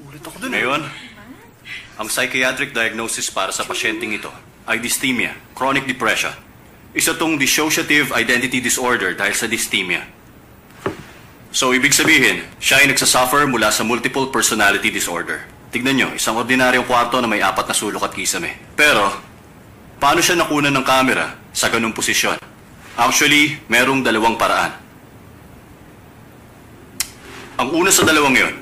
Ulit ako dun. Ngayon, ang psychiatric diagnosis para sa pasyenteng ito ay dysthymia, chronic depression. Isa tong dissociative identity disorder dahil sa dysthymia. So, ibig sabihin, siya ay nagsasuffer mula sa multiple personality disorder. Tignan nyo, isang ordinaryong kwarto na may 4 na sulok at kisame. Pero, paano siya nakunan ng camera sa ganung posisyon? Actually, merong 2 paraan. Ang una sa 2 yun,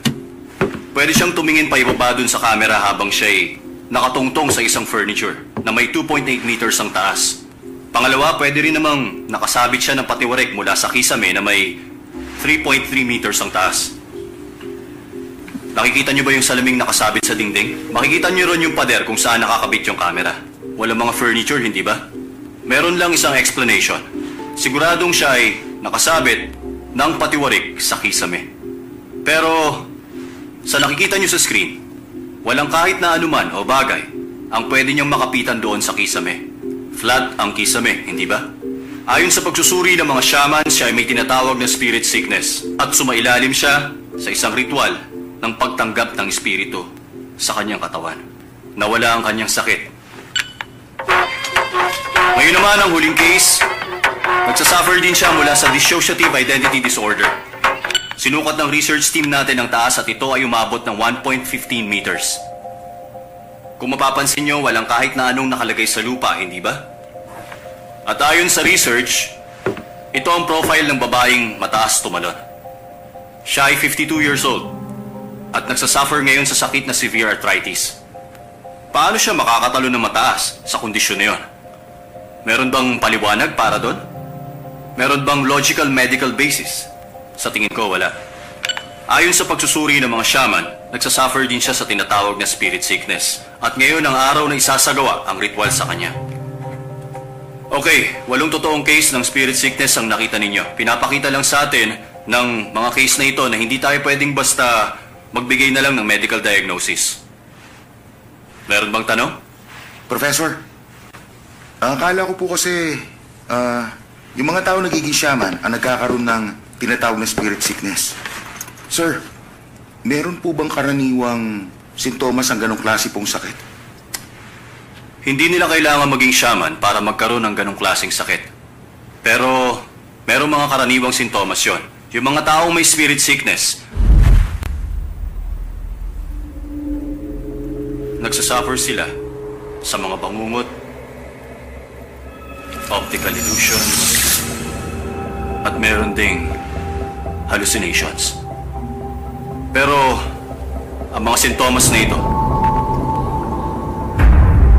pwede siyang tumingin pa ibaba dun sa camera habang siya'y nakatungtong sa isang furniture na may 2.8 meters ang taas. Pangalawa, pwede rin namang nakasabit siya ng patiwarik mula sa kisame na may 3.3 meters ang taas. Nakikita niyo ba yung salaming nakasabit sa dingding? Makikita niyo ron yung pader kung saan nakakabit yung camera. Walang mga furniture, hindi ba? Meron lang isang explanation. Siguradong siya ay nakasabit ng patiwarik sa kisame. Pero, sa nakikita niyo sa screen, walang kahit na anuman o bagay ang pwede niyang makapitan doon sa kisame. Flat ang kisame, hindi ba? Ayon sa pagsusuri ng mga shaman, siya ay may tinatawag na spirit sickness at sumailalim siya sa isang ritual ng pagtanggap ng espiritu sa kanyang katawan. Nawala ang kanyang sakit. Ngayon naman ang huling case, nagsasuffer din siya mula sa dissociative identity disorder. Sinukat ng research team natin ang taas at ito ay umabot ng 1.15 meters. Kung mapapansin nyo, walang kahit na anong nakalagay sa lupa, hindi ba? At ayon sa research, ito ang profile ng babaeng mataas tumalon. Siya ay 52 years old at nagsasuffer ngayon sa sakit na severe arthritis. Paano siya makakatalo ng mataas sa kondisyon na yon? Meron bang paliwanag para doon? Meron bang logical medical basis? Sa tingin ko, wala. Ayon sa pagsusuri ng mga shaman, nagsasuffer din siya sa tinatawag na spirit sickness. At ngayon ang araw na isasagawa ang ritual sa kanya. Okay, 8 totoong case ng spirit sickness ang nakita ninyo. Pinapakita lang sa atin ng mga case na ito na hindi tayo pwedeng basta magbigay na lang ng medical diagnosis. Meron bang tanong? Professor, akala ko po kasi yung mga tao nagiging shaman ang nagkakaroon ng tinatawag na spirit sickness. Sir, meron po bang karaniwang sintomas ang ganong klase pong sakit? Hindi nila kailangan maging shaman para magkaroon ng ganong klaseng sakit. Pero, merong mga karaniwang sintomas yon. Yung mga taong may spirit sickness, nagsasuffer sila sa mga bangungot, optical illusions, at meron ding hallucinations. Pero, ang mga sintomas na ito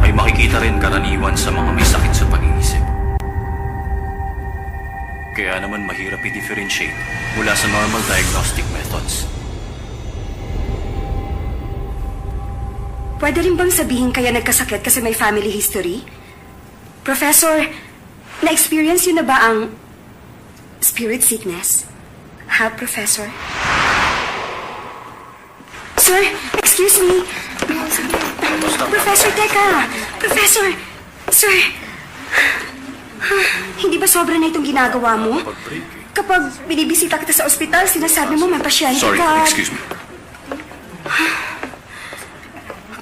ay makikita rin karaniwan sa mga may sakit sa pag-iisip. Kaya naman mahirap i-differentiate mula sa normal diagnostic methods. Pwede rin bang sabihin kaya nagkasakit kasi may family history? Professor, na-experience yun na ba ang spirit sickness? Ha, Professor? Sir, excuse me. Professor, teka. Professor, sir. Hindi ba sobra na itong ginagawa mo? Kapag binibisita kita sa ospital, sinasabi mo may pasyente ka. Sorry, excuse me.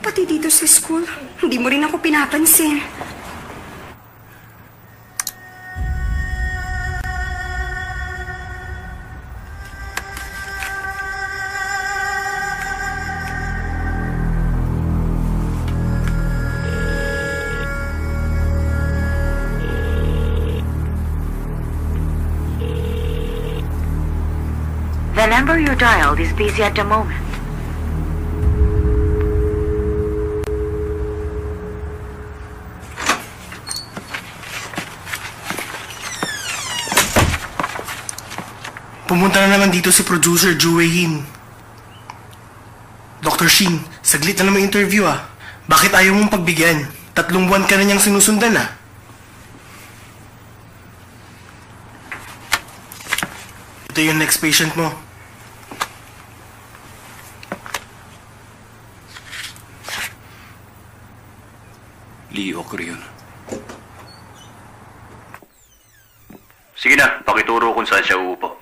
Pati dito sa school, hindi mo rin ako pinapansin. The number you dialed is busy at the moment. Pumunta na naman dito si producer Ju Wei-hin. Dr. Shin, saglit na naman interview ah. Bakit ayaw mong pagbigyan? 3 buwan ka na niyang sinusundan ah. Ito yung next patient mo. Leo Creon. Sige na, pakituro kung saan siya uupo.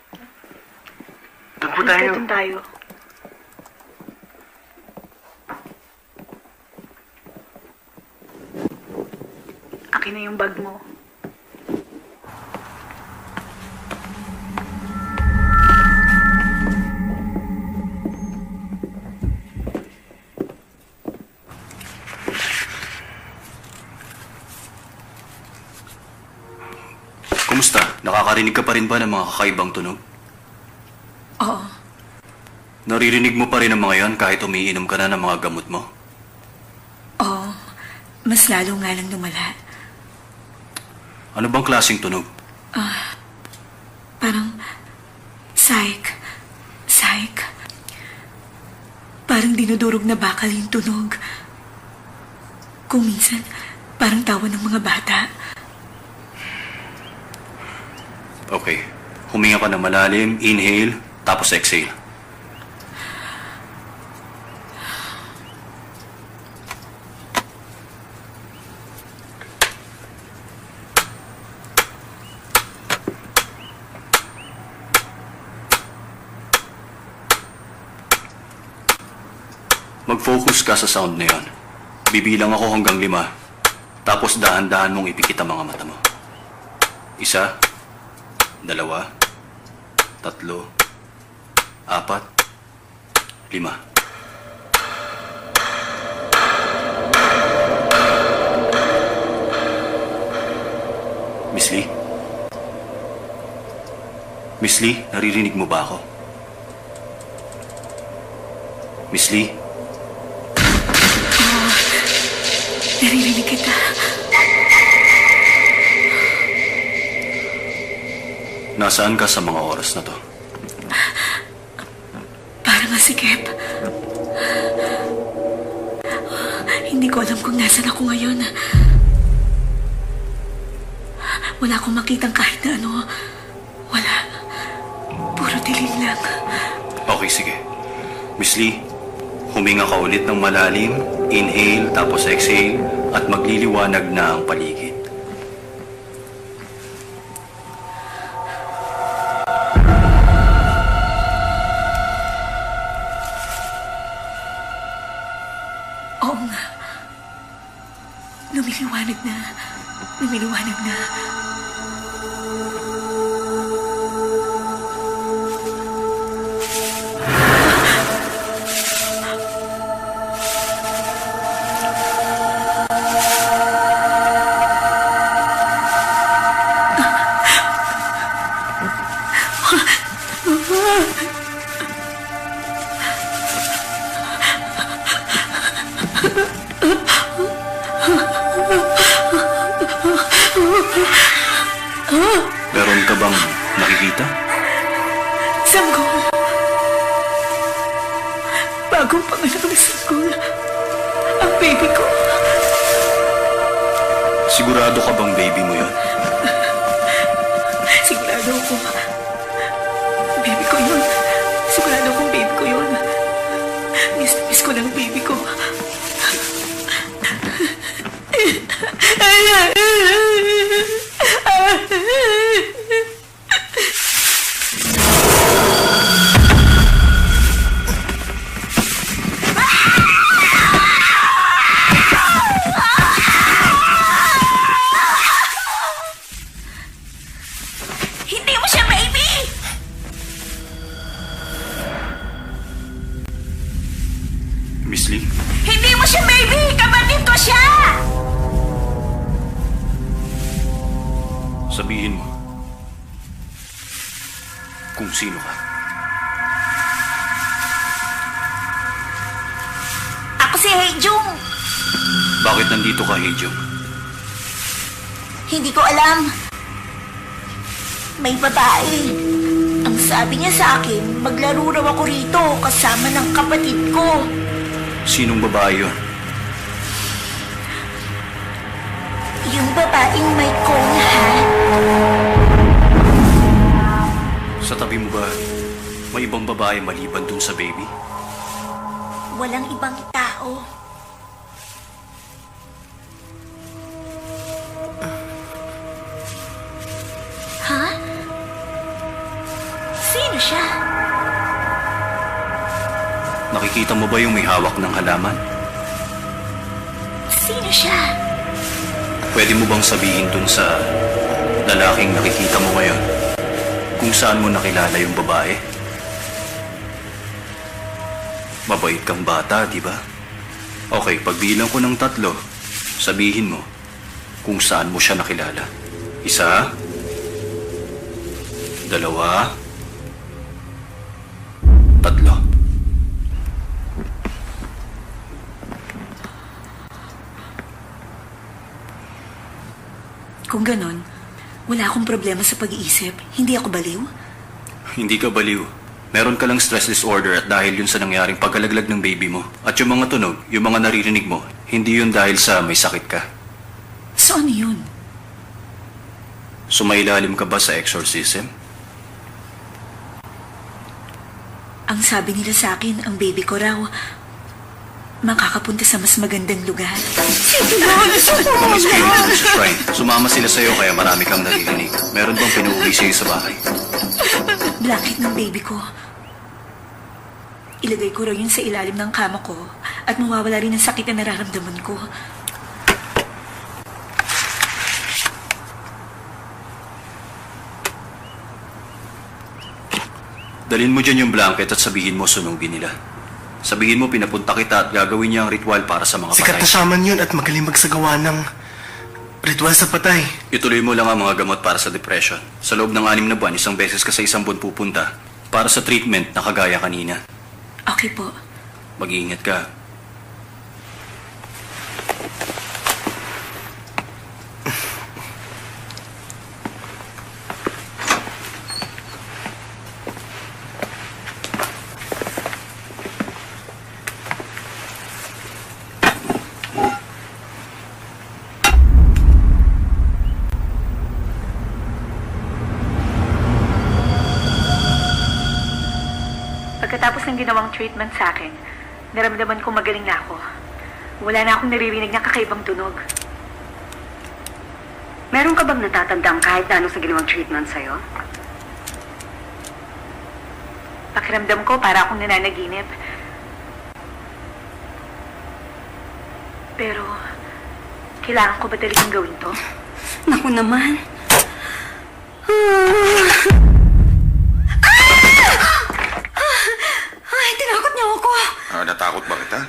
Doon po tayo. Doon tayo. Akin na yung bag mo. Kumusta? Nakakarinig ka pa rin ba ng mga kakaibang tunog? Oo. Naririnig mo pa rin ang mga yon kahit umiinom ka na ng mga gamot mo? Oo. Mas lalo nga lang lumala. Ano bang klaseng tunog? Parang... Psych. Psych. Parang dinudurog na bakal yung tunog. Kung minsan, parang tawa ng mga bata. Okay. Huminga ka ng malalim, inhale, tapos exhale. Mag-focus ka sa sound na yon. Bibilang ako hanggang 5. Tapos dahan-dahan mong ipikit ang mga mata mo. 1, 2, 3, 4, 5. Miss Lee? Miss Lee, naririnig mo ba ako? Miss Lee? Naririnig kita. Nasaan ka sa mga oras na to? Parang masikip. Hindi ko alam kung nasan ako ngayon. Wala akong makitang kahit na ano. Wala. Puro dilim lang. Okay, sige. Miss Lee, huminga ka ulit ng malalim, inhale, tapos exhale, at magliliwanag na ang paligid. Oo nga. Lumiliwanag na. Lumiliwanag na. Meron ka bang nakikita? Sanggol. Bagong panganak na sanggol. Ang baby ko. Sigurado ka bang baby mo yon? Sigurado ako. Baby ko yun. Sigurado akong baby ko yun. Miss na miss ko lang baby ko. Hindi mo siya baby! Miss Lee? Hindi mo siya baby! Kapatid ko siya! Sabihin mo kung sino ka. Ako si Heijung. Bakit nandito ka, Hejong? Hindi ko alam. May babae. Ang sabi niya sa akin, maglaro raw ako rito kasama ng kapatid ko. Sinong babae yun? Yung babaeng may cone hat. Sa tabi mo ba, may ibang babae maliban dun sa baby? Walang ibang tao. Ha? Sino siya? Nakikita mo ba yung may hawak ng halaman? Sino siya? Pwede mo bang sabihin dun sa lalaking nakikita mo ngayon kung saan mo nakilala yung babae? Mabait kang bata, di ba? Okay, pagbilang ko ng 3, sabihin mo kung saan mo siya nakilala. 1, 2, 3. Kung ganon, wala akong problema sa pag-iisip. Hindi ako baliw. Hindi ka baliw. Meron ka lang stress disorder at dahil yun sa nangyaring pagkalaglag ng baby mo. At yung mga tunog, yung mga naririnig mo, hindi yun dahil sa may sakit ka. So ano yun? Sumailalim ka ba sa exorcism? Ang sabi nila sa akin, ang baby ko raw, makakapunta sa mas magandang lugar. Mga espiritu dun sa shrine, sumama sila sa'yo kaya marami kang naririnig. Meron bang pinuuwi sa'yo sa bahay? Blanket ng baby ko. Ilagay ko raw yun sa ilalim ng kama ko at mawawala rin ang sakit na nararamdaman ko. Dalhin mo dyan yung blanket at sabihin mo sunugin nila. Sabihin mo pinapunta kita at gagawin niya ang ritual para sa mga Sikat patay. na shaman yun at magaling magsagawa ng ritual sa patay. Ituloy mo lang ang mga gamot para sa depression. Sa loob ng 6 na buwan, 1 beses ka sa 1 buwan pupunta para sa treatment na kagaya kanina. Okay po. Mag-iingat ka. Pagkatapos ng ginawang treatment sa akin, naramdaman ko magaling na ako. Wala na akong naririnig ng kakaibang tunog. Meron ka bang natatandang kahit na ano sa ginawang treatment sa'yo? Pakiramdam ko para akong nananaginip. Pero, kailangan ko ba talagang gawin to? Naku naman. Ay, tinakot niyo ako. Natakot ba kita?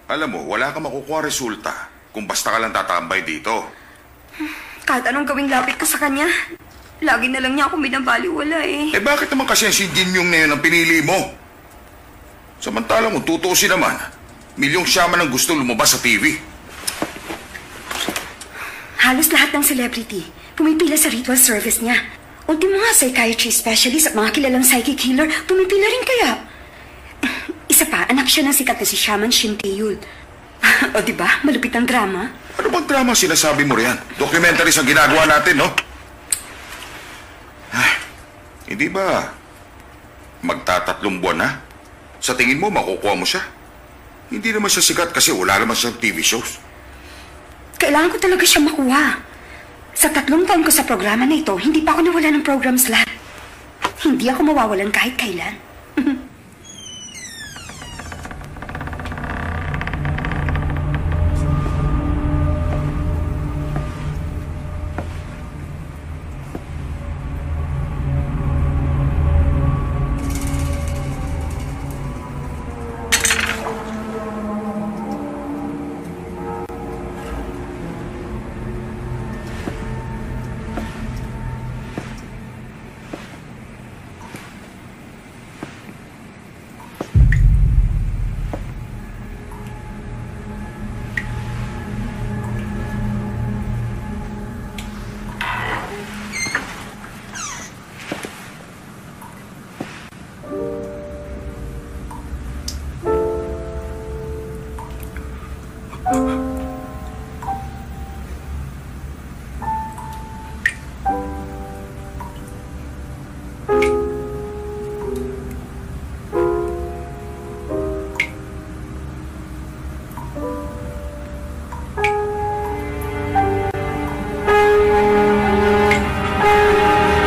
Alam mo, wala ka makukuha resulta kung basta ka lang tatambay dito. Kahit anong gawing lapit ko sa kanya, lagi na lang niya ako binabaliwala eh. Eh bakit naman kasi si Jin Yung na yun ang pinili mo? Samantalang kung tutuusin naman, milyong shaman ang gusto lumabas sa TV. Halos lahat ng celebrity pumipila sa ritual service niya. Ultimo nga, psychiatry specialist at mga kilalang psychic healer, pumipila rin kaya. Isa pa, anak siya ng sikat na si Shaman Shin Tae-yul. O diba, malupit ang drama? Ano bang drama sinasabi mo riyan? Documentaries ang ginagawa natin, no? Ay, hindi ba magtatatlong buwan na? Sa tingin mo, makukuha mo siya? Hindi naman siya sikat kasi wala naman siyang TV shows. Kailangan ko talaga siya makuha. Sa 3 taon ko sa programa na ito, hindi pa ako nawala ng program slot. Hindi ako mawawalan kahit kailan.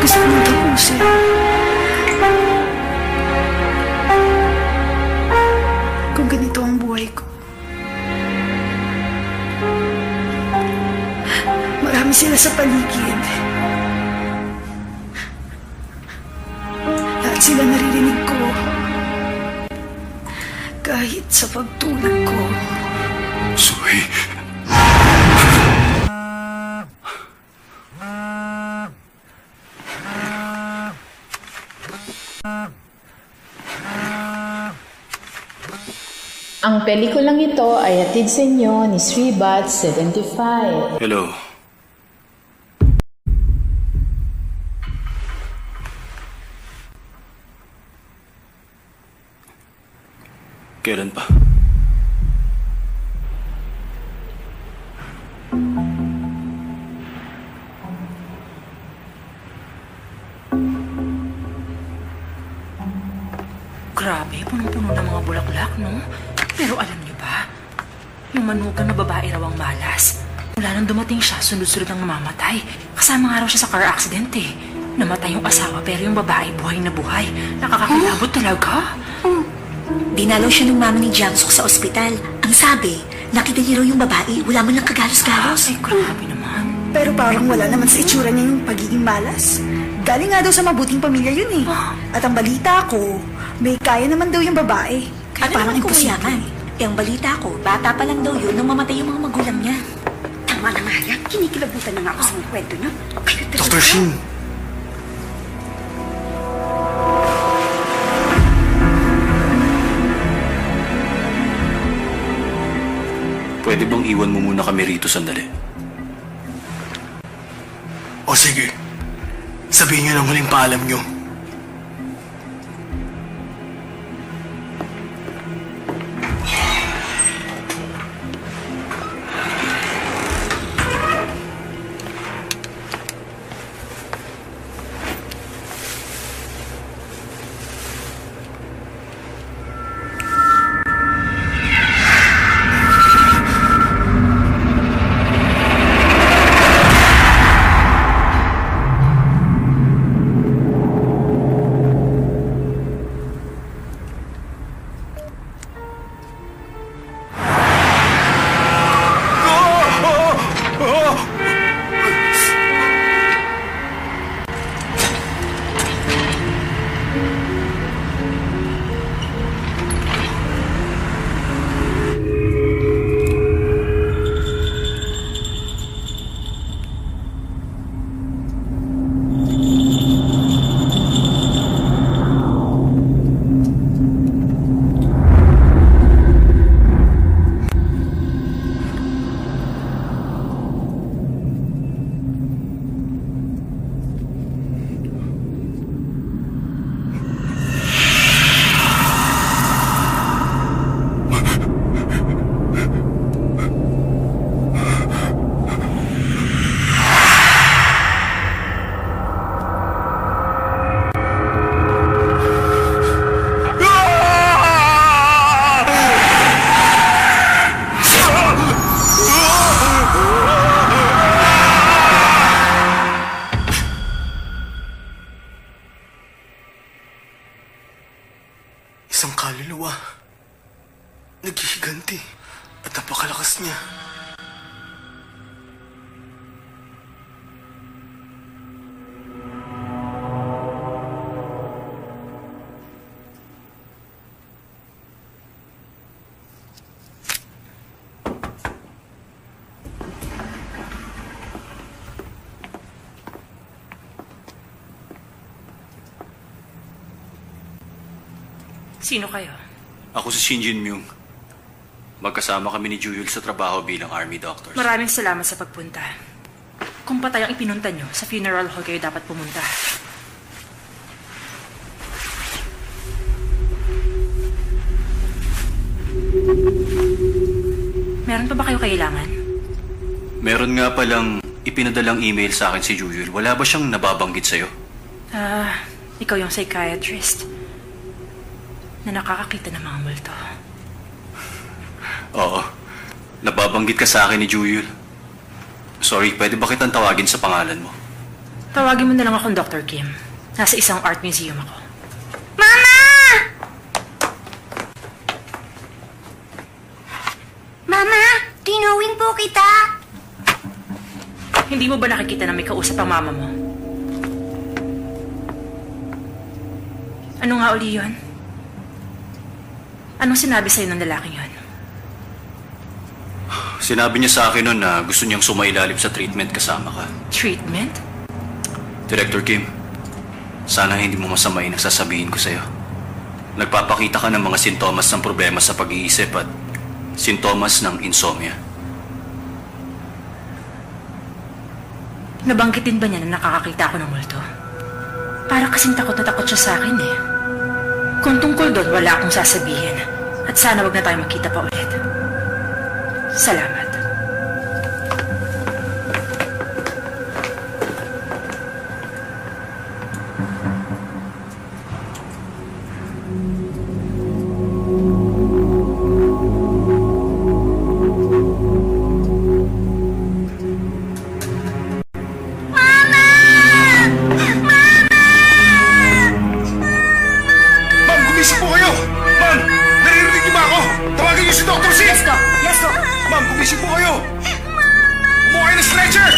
Gusto ko nang tapusin. Kung ganito ang buhay ko. Marami sila sa paligid. Lahat sila naririnig ko. Kahit sa pagtulog ko. Zoe. Ang pelikulang ito ay hatid sa inyo ni Sribat 75. Hello. Kailan pa? Grabe, punong-puno ng mga bulaklak, no? Pero alam niyo ba, yung manugang na babae raw ang malas. Mula nang dumating siya, sunod-sunod ang namamatay. Kasama nga raw siya sa car accident eh. Namatay yung asawa pero yung babae buhay na buhay. Nakakakilabot talaga. Dinalaw siya ng mama ni Jiangsuk sa ospital. Ang sabi, nakita niya raw yung babae, wala man lang kagalos-galos. Ay, grabe naman. Pero parang wala naman sa itsura niya yung pagiging malas. Galing nga daw sa mabuting pamilya yun eh. At ang balita ko, may kaya naman daw yung babae. Kaya Ano parang naman kung imposible. mayaman? Eh, ang balita ko, bata pa lang daw yun nung mamatay yung mga magulang niya. Tama na nga yan. Kinikilabutan na nga ako sa mga kwento niyo. Kayo talaga. Dr. Shin, Pwede bang iwan mo muna kami rito sandali? o sige. Sabihin niyo ng huling paalam niyo. Isang kaluluwa. Naghihiganti. At napakalakas niya. Sino kayo? Ako si Shin Jin Myung. Magkasama kami ni Juyul sa trabaho bilang army doctors. Maraming salamat sa pagpunta. Kung patay ang ipinunta nyo, sa funeral hall kayo dapat pumunta. Meron pa ba kayo kailangan? Meron nga palang ipinadalang email sa akin si Juyul. Wala ba siyang nababanggit sa'yo? Ikaw yung psychiatrist na nakakakita ng mga multo. Oo. Nababanggit ka sa akin ni Juyul. Sorry, pwede ba kitang tawagin sa pangalan mo? Tawagin mo na lang akong Dr. Kim. Nasa isang art museum ako. Mama! Mama, tinawin po kita. Hindi mo ba nakikita na may kausap ang mama mo? Ano nga uli yun? Anong sinabi sa'yo ng lalaking yun? Sinabi niya sa akin noon na gusto niyang sumailalim sa treatment kasama ka. Treatment? Director Kim, sana hindi mo masamain ang sasabihin ko sa'yo. Nagpapakita ka ng mga sintomas ng problema sa pag-iisip at sintomas ng insomnia. Nabanggitin ba niya na nakakakita ako ng multo? Para kasing takot na takot siya sa akin eh. Kung tungkol doon, wala akong sasabihin. At sana wag na tayo magkita pa ulit. Salamat. Ma'am, gumising po kayo! Ma'am, naririnig niyo ba ako? Tawagin niyo si Dr. Singh! Yes, Doc. Yes, Doc. Ma'am, gumising po kayo! Kumuha kayo ng stretcher!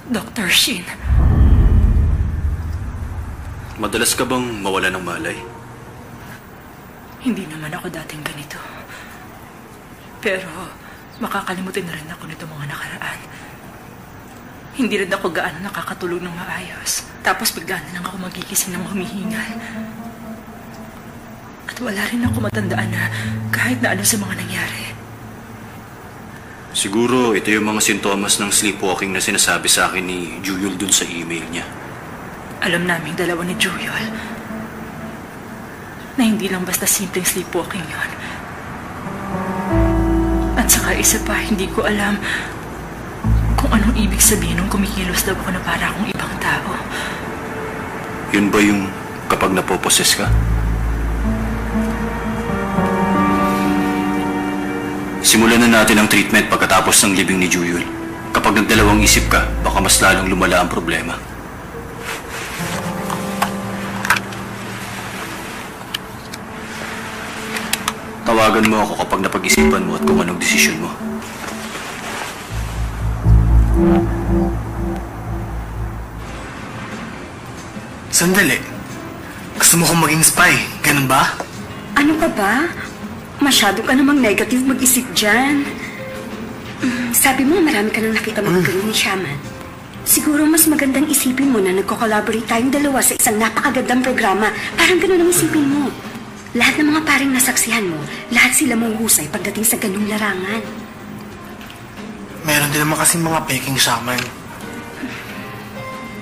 Dr. Shin, Madalas ka bang mawala ng malay? hindi naman ako dating ganito. Pero makakalimutin na rin ako nito mga nakaraan. Hindi rin ako gaano nakakatulog ng maayos. Tapos bigla na lang ako magigising ng humihingal. At wala rin ako matandaan na kahit na ano sa mga nangyari. Siguro ito yung mga sintomas ng sleepwalking na sinasabi sa akin ni Juyol dun sa email niya. Alam naming dalawa ni Juyol na hindi lang basta simpleng sleepwalking yon. At saka isa pa, hindi ko alam kung anong ibig sabihin nung kumikilos daw ako na para akong ibang tao. Yun ba yung kapag napoposes ka? Simulan na natin ang treatment pagkatapos ng libing ni Juyul. Kapag nagdalawang isip ka, baka mas lalong lumala ang problema. Tawagan mo ako kapag napag-isipan mo at kung anong desisyon mo. Sandali. Gusto mo kong maging spy, ganun ba? Ano ka ba? Masyado ka namang negative mag-isip dyan. Sabi mo, marami ka nang nakita magagaling ni Shaman. Siguro mas magandang isipin mo na nagko-collaborate tayong dalawa sa isang napakagandang programa. Parang ganun ang isipin mo. Lahat ng mga paring nasaksihan mo, lahat sila mahuhusay pagdating sa ganung larangan. Meron din naman kasing mga peking shaman.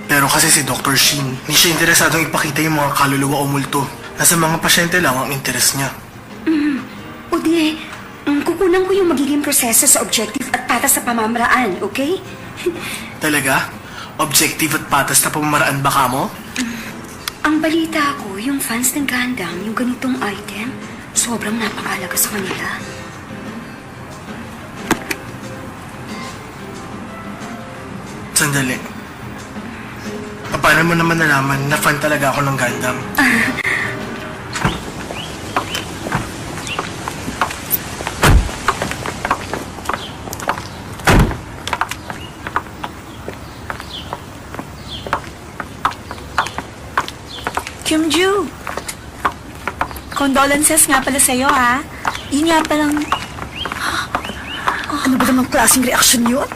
Pero kasi si Dr. Shin, hindi siya interesadong ipakita yung mga kaluluwa o multo. Nasa mga pasyente lang ang interes niya. O di, kukunan ko yung magiging proseso sa objective at patas sa pamamaraan, okay? Talaga? Objective at patas na pamamaraan ba ka mo? Ang balita ko, yung fans ng Gundam, yung ganitong item, sobrang napakalaga sa kanila. Sandali. Paano mo naman nalaman na fan talaga ako ng Gundam? Kyungju, condolences nga pala sa'yo, ha? Yun nga palang... Ano ba namang klaseng reaksyon yun?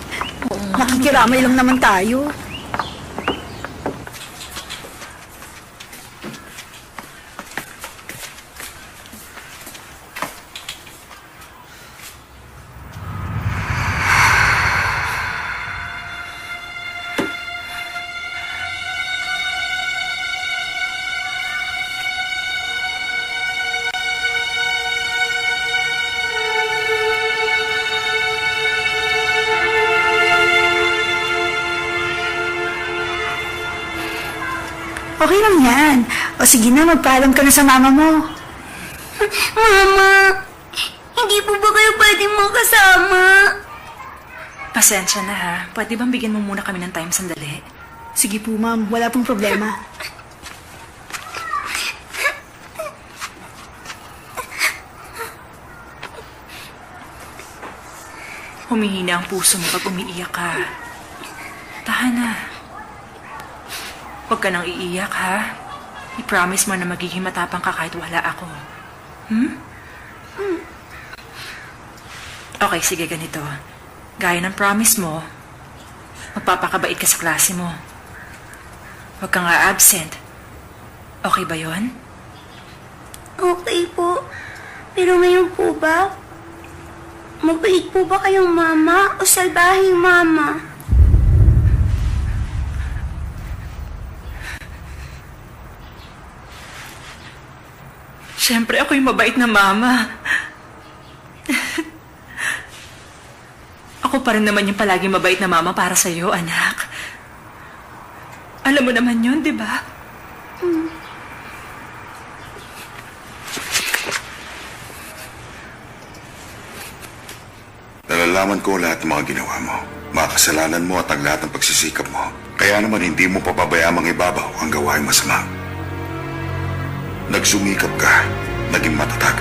Nakikiramay lang naman tayo. Okay lang yan. O sige na, magpaalam ka na sa mama mo. Mama, hindi po ba kayo pwedeng makasama? Pasensya na ha. Pwede bang bigyan mo muna kami ng time sandali? Sige po, ma'am. Wala pong problema. Humihina ang puso mo pag umiiyak ka. Tahan na. Huwag ka nang iiyak, ha? I-promise mo na magiging matapang ka kahit wala ako. Okay, sige, ganito. Gaya ng promise mo, magpapakabait ka sa klase mo. Huwag kang absent. Okay ba yon? Okay po. Pero ngayon po ba? Mabait po ba kayong mama o salbahing mama? Siyempre, ako yung mabait na mama. Ako pa rin naman yung palaging mabait na mama para sa'yo, anak. Alam mo naman yun, di ba? Nalalaman ko lahat ng mga ginawa mo, mga kasalanan mo at ang lahat ng pagsisikap mo. Kaya naman hindi mo papabayaan mga ibabaw ang gawain masama. Nagsumikap ka, naging matatag.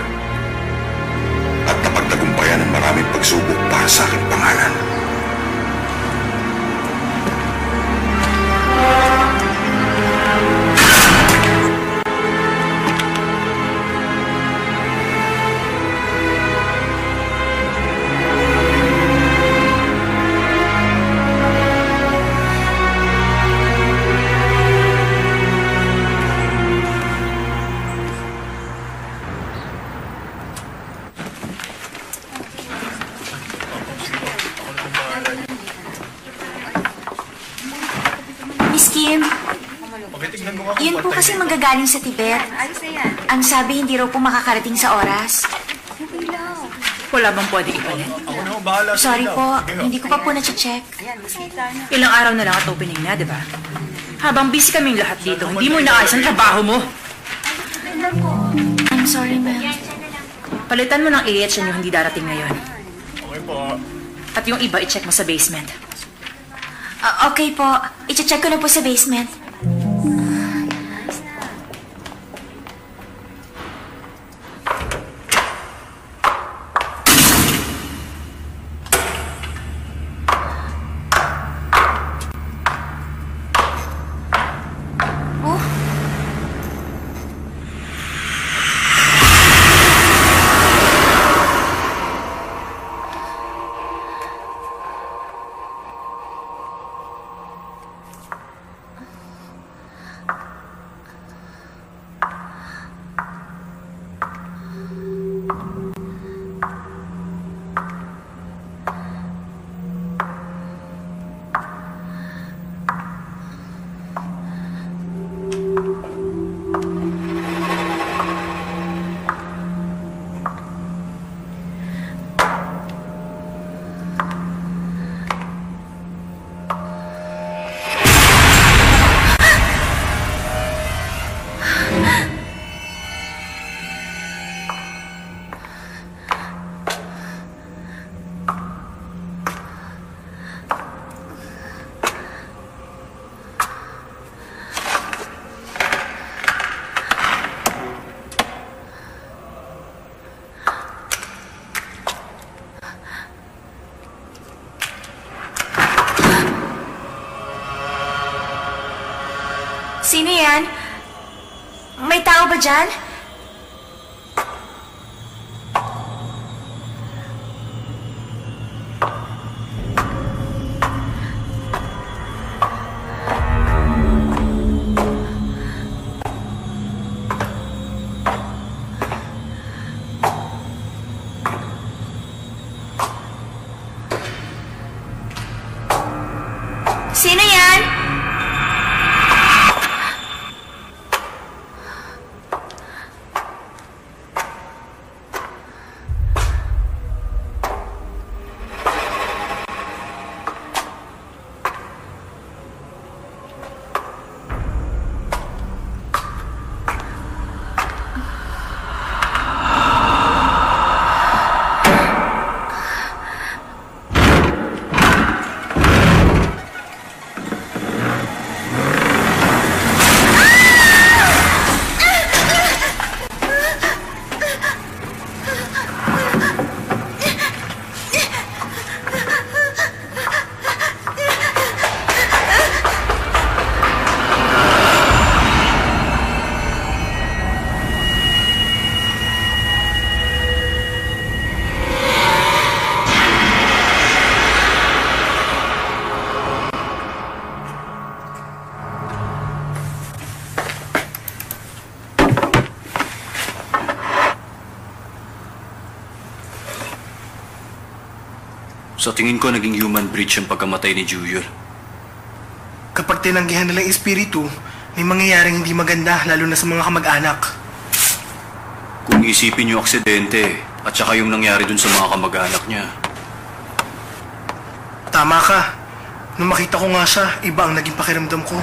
At napagtagumpayan ng maraming pagsubok para sa aking pangalan. Miss Kim, yun po kasi manggagaling sa Tibet. Ang sabi, hindi raw po makakarating sa oras. Wala bang pwede ipalit? Sorry po, hindi ko pa po na-check. Ilang araw na lang at opening na, di ba? Habang busy kaming lahat dito, hindi mo inaayos ang trabaho mo. I'm sorry, ma'am. Palitan mo ng AHN yung hindi darating ngayon. Okay po. At yung iba, i-check mo sa basement. Okay po. I-check ko na po sa basement. Sino yan? May tao ba dyan? Sino yan? Sa tingin ko, naging human breach ang pagkamatay ni Jewel. Kapag tinanggihan nila yung espiritu, may mangyayaring hindi maganda, lalo na sa mga kamag-anak. Kung isipin yung aksidente at saka yung nangyari dun sa mga kamag-anak niya. Tama ka. Nung makita ko nga siya, iba ang naging pakiramdam ko.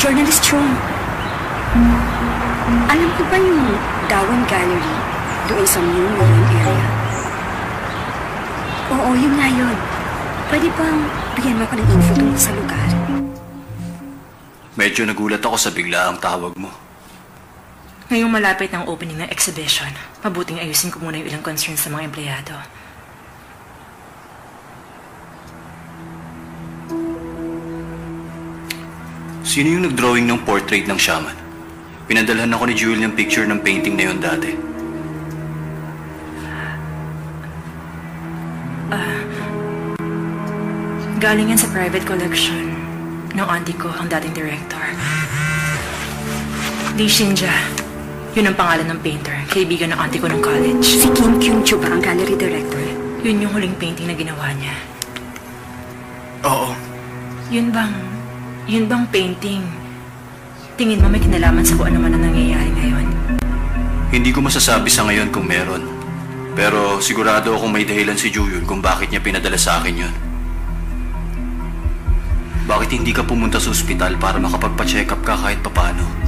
Journalist Chong, alam ko ba yung Dawan Gallery doon sa New Millennium area? Oo, yun nga yun. Pwede bang bigyan mo ako ng info tungkol sa lugar? Medyo nagulat ako sa biglaang tawag mo. Ngayong malapit ng opening ng exhibition, mabuting ayusin ko muna yung ilang concerns sa mga empleyado. Sino yung nag-drawing ng portrait ng shaman? Pinadalhan ako ni Jewel ng picture ng painting na yun dati. Galing yan sa private collection ng auntie ko, ang dating director. Lee Shinja. Yun ang pangalan ng painter, kaibigan ng auntie ko ng college. Si Kim Kyung-chu ba ang gallery director? Yun yung huling painting na ginawa niya. Oo. Yun bang painting? Tingin mo may kinalaman sa kung ano man ang nangyayari ngayon? Hindi ko masasabi sa ngayon kung meron. Pero sigurado akong may dahilan si Jewel kung bakit niya pinadala sa akin yun. Bakit hindi ka pumunta sa ospital para makapagpa-check up ka kahit papano?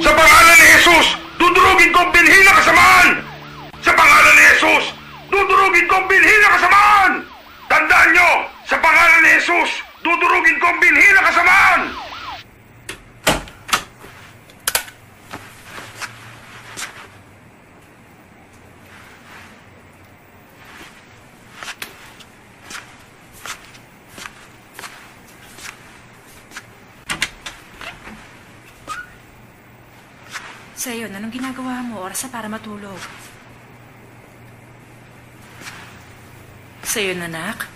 Sa pangalan ni Jesus, dudurugin ko ang binhi na kasamaan! Sa pangalan ni Jesus, dudurugin ko ang binhi na kasamaan! Tandaan nyo, sa pangalan ni Jesus, dudurugin ko ang binhi na kasamaan! Sa'yo, anong ginagawa mo? Oras na para matulog. Sa'yo, nanak?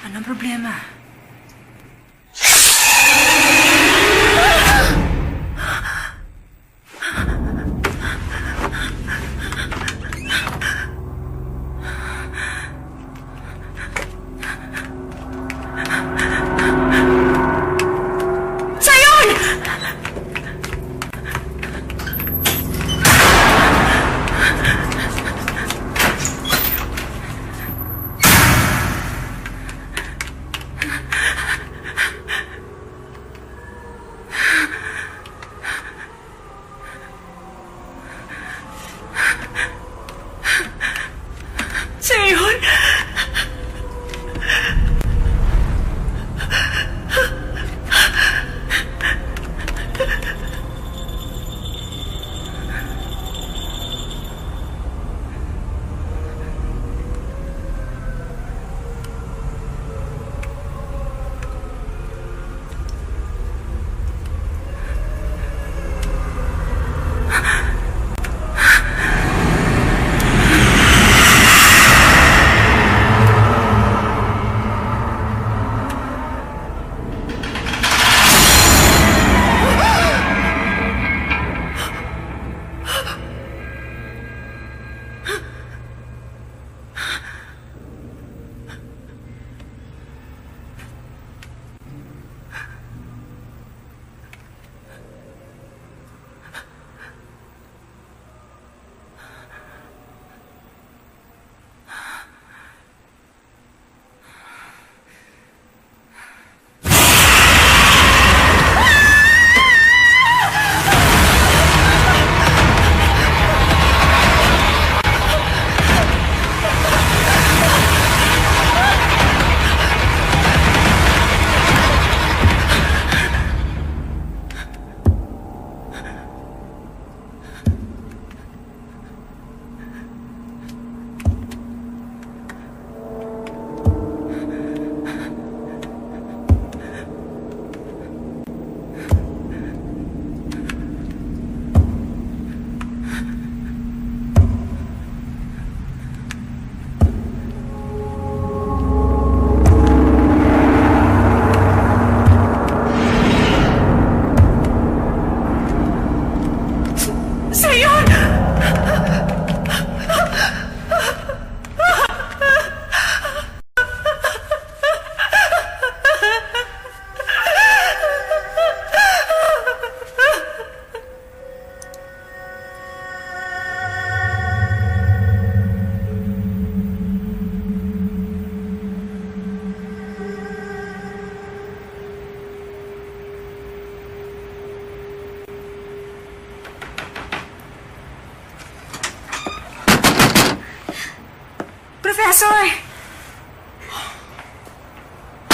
Anong problema? Seyon! Professor!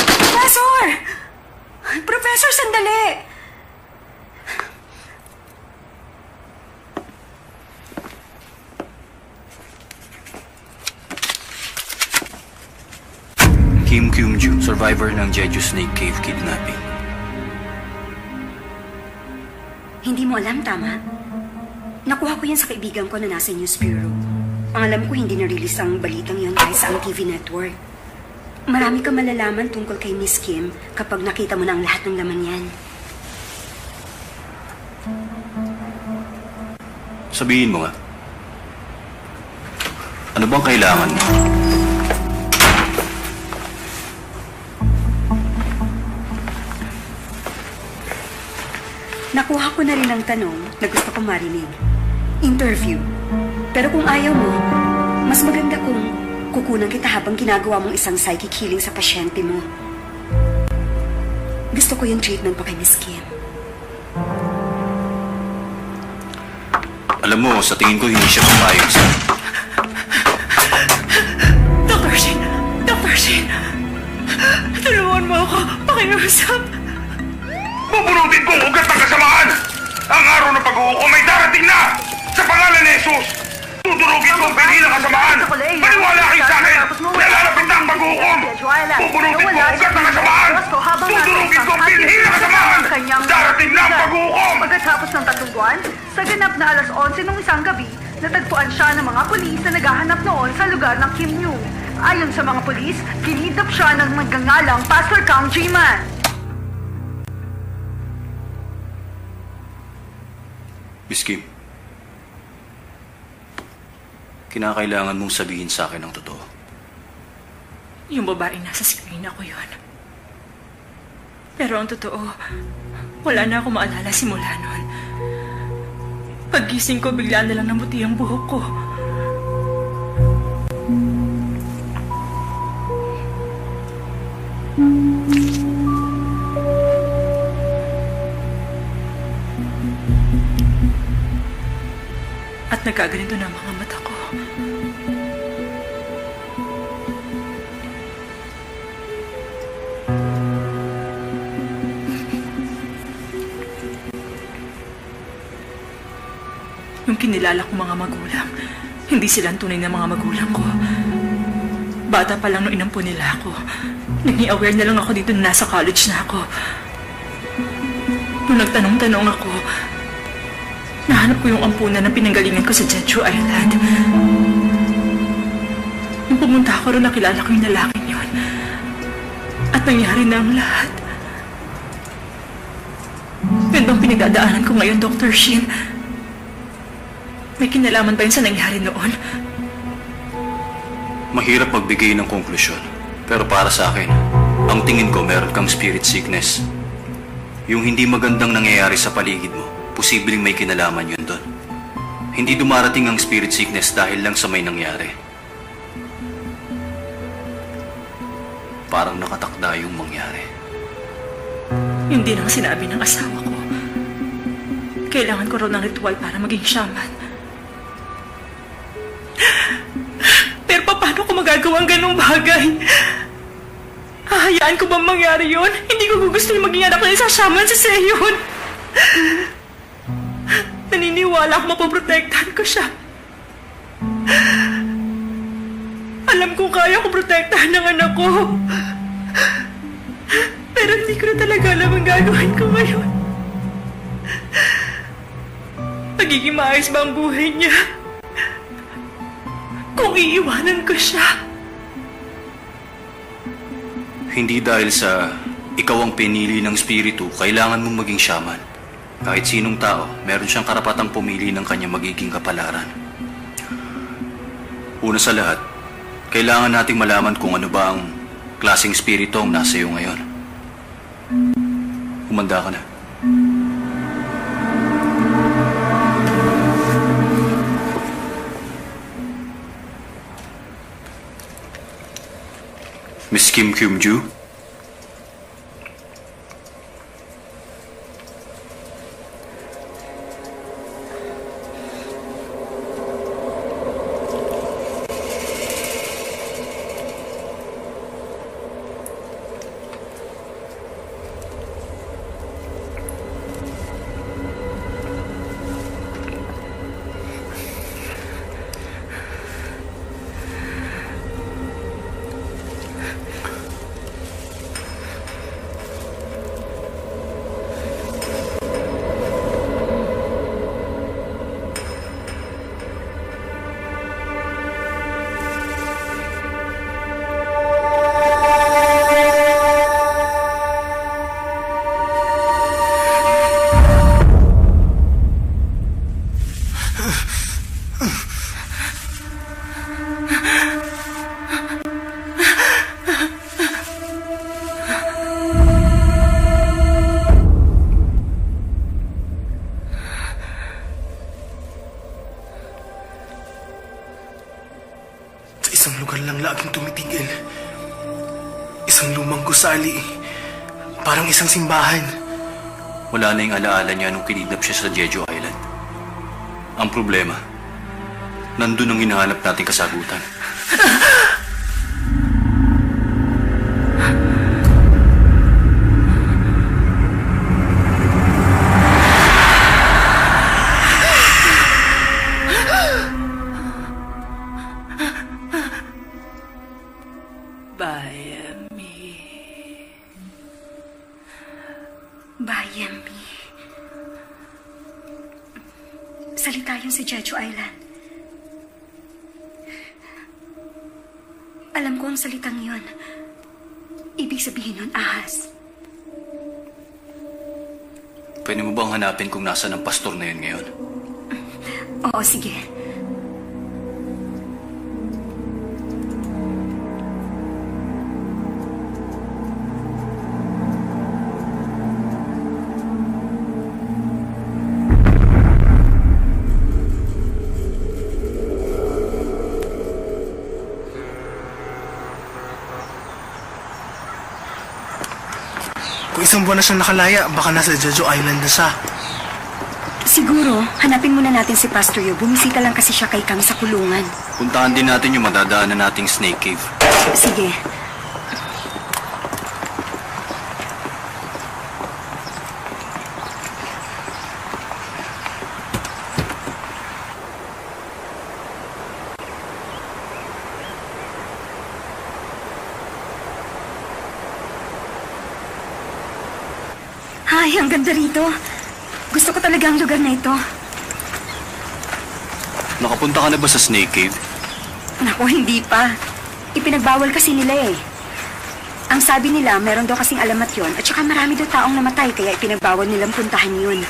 Professor! Professor, sandali! Kim Kyung-ju, survivor ng Jeju Snake Cave kidnapping. Hindi mo alam, tama? Nakuha ko yan sa kaibigan ko na nasa News Bureau. Ang alam ko, hindi na-release ang balitang yon kahit sa ang TV network. Marami kang malalaman tungkol kay Miss Kim kapag nakita mo na ang lahat ng laman yan. Sabihin mo nga. Ano bang kailangan mo? Nakuha ko na rin ang tanong na gusto kong marinig. Interview. Pero kung ayaw mo, mas maganda kung kukunan kita habang ginagawa mong isang psychic healing sa pasyente mo. Gusto ko yung treatment pa kay Miss Kim. Alam mo, sa tingin ko hindi siya pumayag sa... Dr. Shin! Dr. Shin! Tulungan mo ako! Pakiusap! Bubunutin kong ugat ng kasamaan! Ang araw ng pag-uukom ay darating na! Sa pangalan ni Jesus! Tudurugin kong pinhi ng kasamaan! Maniwala kayo sa akin! Nalalapit na ang pag-uukom! Bubunutin kong ugat ng kasamaan! Tudurugin kong pinhi ng kasamaan! Darating na ang pag-uukom! Pagkatapos ng 3 buwan, sa ganap na alas 11 ng isang gabi, natagpuan siya ng mga pulis na naghahanap noon sa lugar ng Kim Nyung. Ayon sa mga pulis, kinidnap siya ng magngangalang Pastor Kang Ji-man. Miss Kim, kinakailangan mong sabihin sa akin ang totoo. Yung babaeng nasa screen ako yun. Pero ang totoo, wala na ako maalala simula nun. Paggising ko, bigla na lang namuti ang buhok ko. At nagkaganito na ang mga mata ko. kinilala kong mga magulang. Hindi sila ang tunay na mga magulang ko. Bata pa lang nung inampun nila ako. Naging aware na lang ako dito na nasa college na ako. Nung nagtanong-tanong ako, nahanap ko yung ampunan na pinanggalingan ko sa Jeju Island. Nung pumunta ako ron, nakilala ko yung lalaking yun. At nangyari na ang lahat. Yun bang pinagdadaanan ko ngayon, Dr. Shin? May kinalaman ba yun sa nangyari noon? Mahirap magbigay ng konklusyon. Pero para sa akin, ang tingin ko meron kang spirit sickness. Yung hindi magandang nangyayari sa paligid mo, posibleng may kinalaman yun doon. Hindi dumarating ang spirit sickness dahil lang sa may nangyari. Parang nakatakda yung mangyari. Hindi lang sinabi ng asawa ko. Kailangan ko raw ng ritual para maging shaman. Pero paano ko magagawa ang ganong bagay? Hahayaan ko bang mangyari yun? Hindi ko gusto yung maging anak ko sa shaman si Seyon. Naniniwala ako mapoprotektahan ko siya. Alam kong kaya ko protektahan ng anak ko. Pero hindi ko na talaga alam ang gagawin ko ngayon. Magiging maayos ba ang buhay niya? Kung iiwanan ko siya. Hindi dahil sa ikaw ang pinili ng spiritu, kailangan mong maging shaman. Kahit sinong tao, meron siyang karapatang pumili ng kanyang magiging kapalaran. Una sa lahat, kailangan nating malaman kung ano ba ang klaseng spiritu ang nasa iyo ngayon. Humanda ka na. Miss Kim Kyum-ju? Isang lugar lang laging tumitigil. Isang lumang gusali. Parang isang simbahan. Wala na yung alaala niya nung kinidnap siya sa Jeju Island. Ang problema, nandun ang hinahanap nating kasagutan. Bayami. Salita yun sa Jeju Island. Alam ko ang salitang yun. Ibig sabihin nun, ahas. Pwede mo bang hanapin kung nasaan ang pastor na yun ngayon? Oo, sige. Kung isang buwan na siyang nakalaya, baka nasa Jeju Island na siya. Siguro, hanapin muna natin si Pastor Yo. Bumisita lang kasi siya kay Kang sa kulungan. Puntahan din natin yung madadaanan nating Snake Cave. Sige. Ay, ang ganda rito. Gusto ko talaga ang lugar na ito. Nakapunta ka na ba sa Snake Cave? Naku, hindi pa. Ipinagbawal kasi nila eh. Ang sabi nila, meron daw kasing alamat yon at saka marami daw taong namatay kaya ipinagbawal nilang puntahan yun.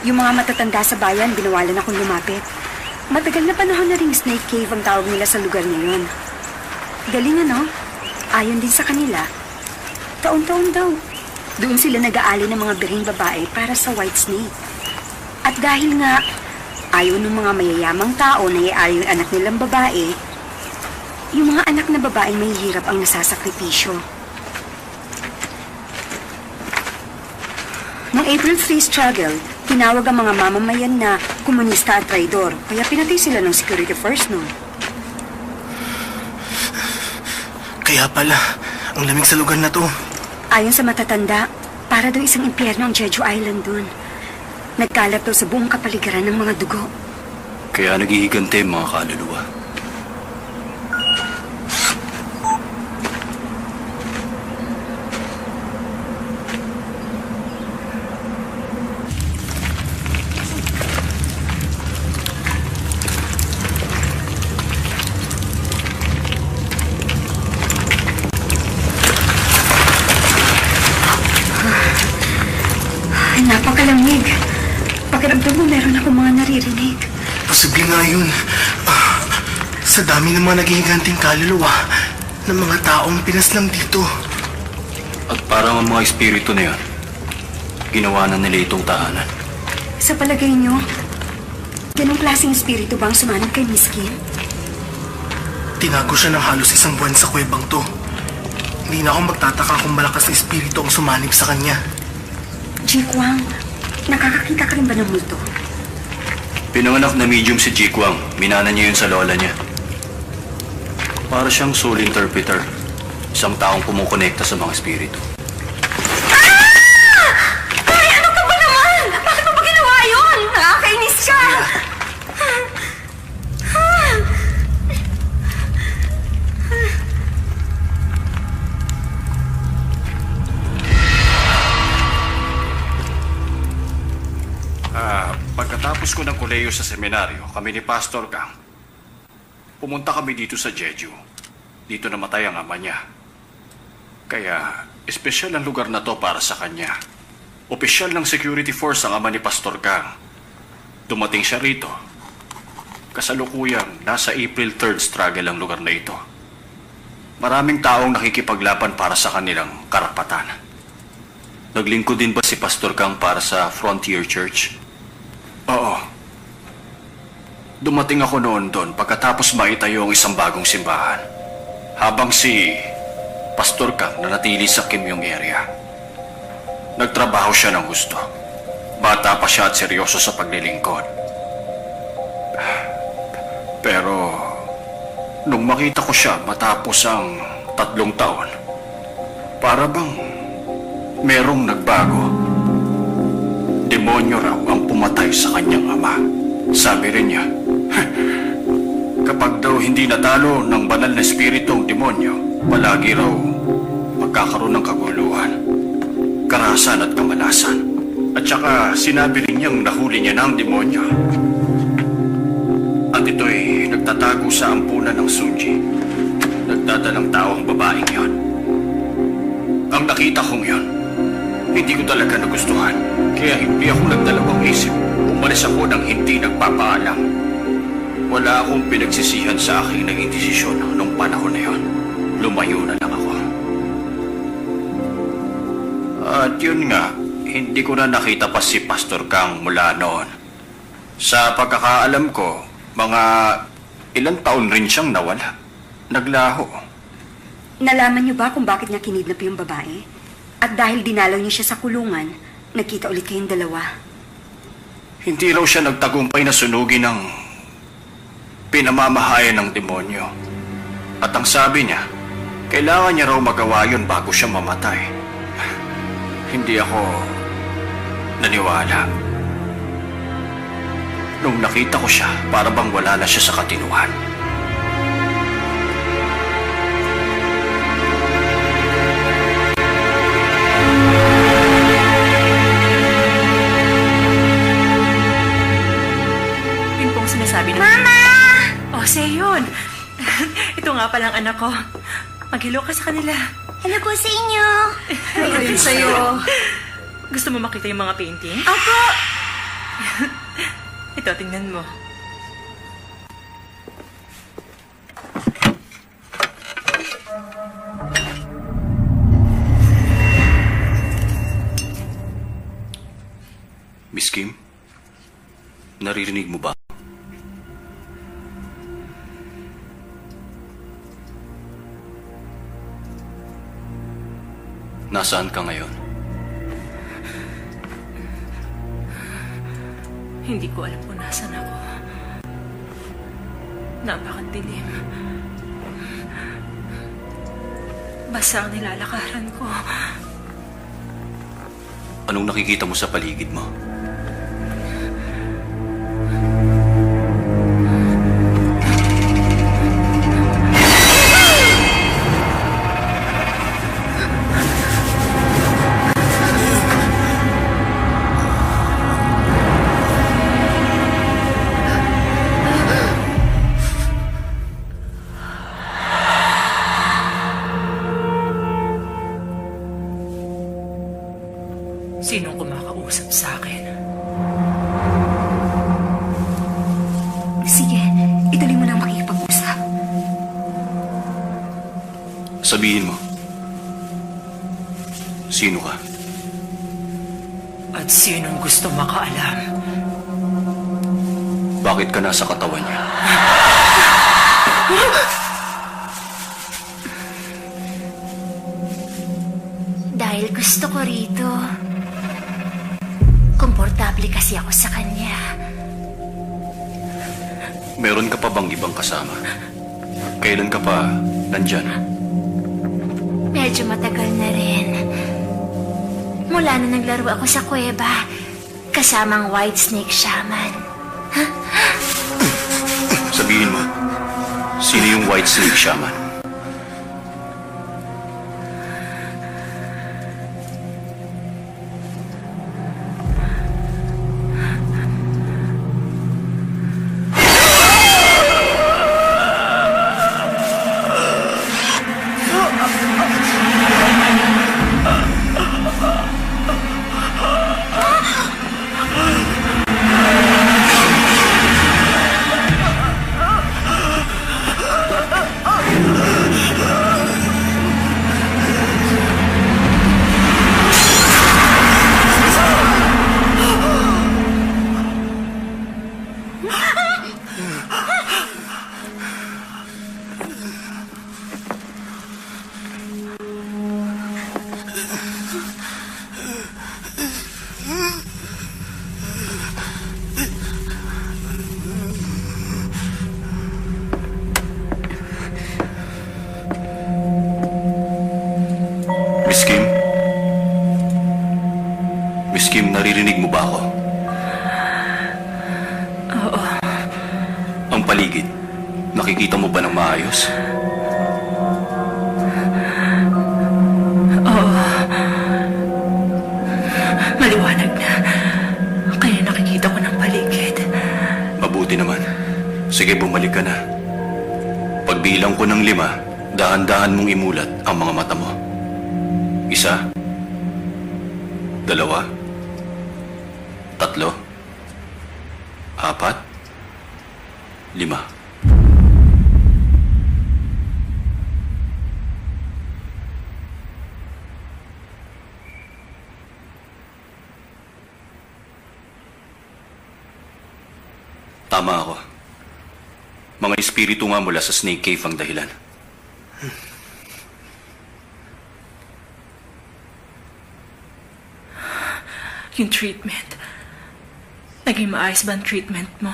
Yung mga matatanda sa bayan, binawalan akong lumapit. Matagal na panahon na ring Snake Cave ang tawag nila sa lugar na yun. Galing ano? Ayon din sa kanila. Taon-taon daw. Doon sila nag-aali ng mga biring babae para sa White Snake. At dahil nga ayaw ng mga mayayamang tao na i-ari yung anak nilang babae, yung mga anak na babae may hirap ang nasasakripisyo. Noong April 3 struggle, tinawag ang mga mamamayan na komunista at traidor, kaya pinatay sila ng security force noon. Kaya pala, ang lamig sa lugar na to. Ayon sa matatanda, para daw isang impyerno ang Jeju Island dun. Nagkalat daw sa buong kapaligiran ng mga dugo. Kaya naghihigante ang mga kaluluwa. Ay, napakalamig. Pakiramdam mo meron ako mga naririnig. Posible nga yun. Sa dami ng mga naghihiganting kaluluwa ng mga taong pinaslang dito. At parang ang mga espiritu na yan, ginawa na nila itong tahanan. Sa palagay niyo, ganong klaseng espiritu ba ang sumanib kay Miss Kim? Tinago siya ng halos isang buwan sa kuwebang to. Hindi na ako magtataka kung malakas na espiritu ang sumanib sa kanya. Ji Kwang, nakakakita ka rin ba ng multo? Pinanganak na medium si Ji Kwang. Minana niya yun sa lola niya. Para siyang soul interpreter. Isang taong kumukonekta sa mga espiritu. Ay, ano ka ba naman? Bakit mo ba ginawa yun? Nakakainis ka! Pagkatapos ko ng koleyo sa seminaryo, kami ni Pastor Kang, pumunta kami dito sa Jeju. Dito namatay ang ama niya. Kaya, espesyal ang lugar na to para sa kanya. Opisyal ng security force ang ama ni Pastor Kang. Dumating siya rito. Kasalukuyang nasa April 3rd struggle ang lugar na ito. Maraming taong nakikipaglaban para sa kanilang karapatan. Naglingkod din ba si Pastor Kang para sa Frontier Church? Oo. Dumating ako noon doon pagkatapos maitayo ang isang bagong simbahan. Habang si Pastor Kang nanatili sa Kimyong area. Nagtrabaho siya ng gusto. Bata pa siya at seryoso sa paglilingkod. Pero nung makita ko siya matapos ang 3 taon, para bang merong nagbago. Demonyo raw ang pumatay sa kanyang ama. Sabi rin niya, kapag daw hindi natalo ng banal na espiritu ang demonyo, palagi raw magkakaroon ng kaguluhan, karahasan at kamalasan. At saka sinabi rin niyang nahuli niya na ang demonyo. At ito'y nagtatago sa ampunan ng Sunji. Nagdadalang tao ang babaeng yon. Ang nakita kong yon, hindi ko talaga nagustuhan. Kaya hindi ako nagdalawang isip. Umalis ako nang hindi nagpapaalam. Wala akong pinagsisihan sa aking naging desisyon nung panahon na yon. Lumayo na lang ako. At yun nga, hindi ko na nakita pa si Pastor Kang mula noon. Sa pagkakaalam ko, mga ilang taon rin siyang nawala. Naglaho. Nalaman niyo ba kung bakit niya kinidnap yung babae? At dahil dinalaw niyo siya sa kulungan, nagkita ulit kayong dalawa. Hindi raw siya nagtagumpay na sunugin ng pinamamahayan ng demonyo. At ang sabi niya, kailangan niya raw magawa yun bago siya mamatay. Hindi ako naniwala. Nung nakita ko siya, para bang wala na siya sa katinuan. Ito nga palang anak ko. Mag-hello ka sa kanila. Hello po sa inyo. Ayun sa'yo. Gusto mo makita yung mga painting? Opo. Ito, tingnan mo. Miss Kim, naririnig mo ba? Nasaan ka ngayon? Hindi ko alam kung nasan ako. Napakadilim. Basa ang nilalakaran ko. Anong nakikita mo sa paligid mo? Sinong kumakausap sa akin? Sige, ituloy mo na makikipag-usap. Sabihin mo. Sino ka? At sinong gusto makaalam? Bakit ka nasa katawan niya? Dahil gusto ko rito. Komportable kasi ako sa kanya. Meron ka pa bang ibang kasama? Kailan ka pa nandyan? Medyo matagal na rin. Mula na naglaro ako sa kuweba, kasamang White Snake Shaman. Sabihin mo, sino yung White Snake Shaman? Miss Kim? Miss Kim, naririnig mo ba ako? Oo. Ang paligid, nakikita mo ba ng maayos? Maliwanag na. Kaya nakikita ko ng paligid. Mabuti naman. Sige, bumalik ka na. Pagbilang ko ng 5, dahan-dahan mong imulat ang mga mata mo. 1, 2, 3, 4, 5. Tama ako. Mga espiritu nga mula sa Snake Cave ang dahilan. Yung treatment. Naging maayos ba ang treatment mo?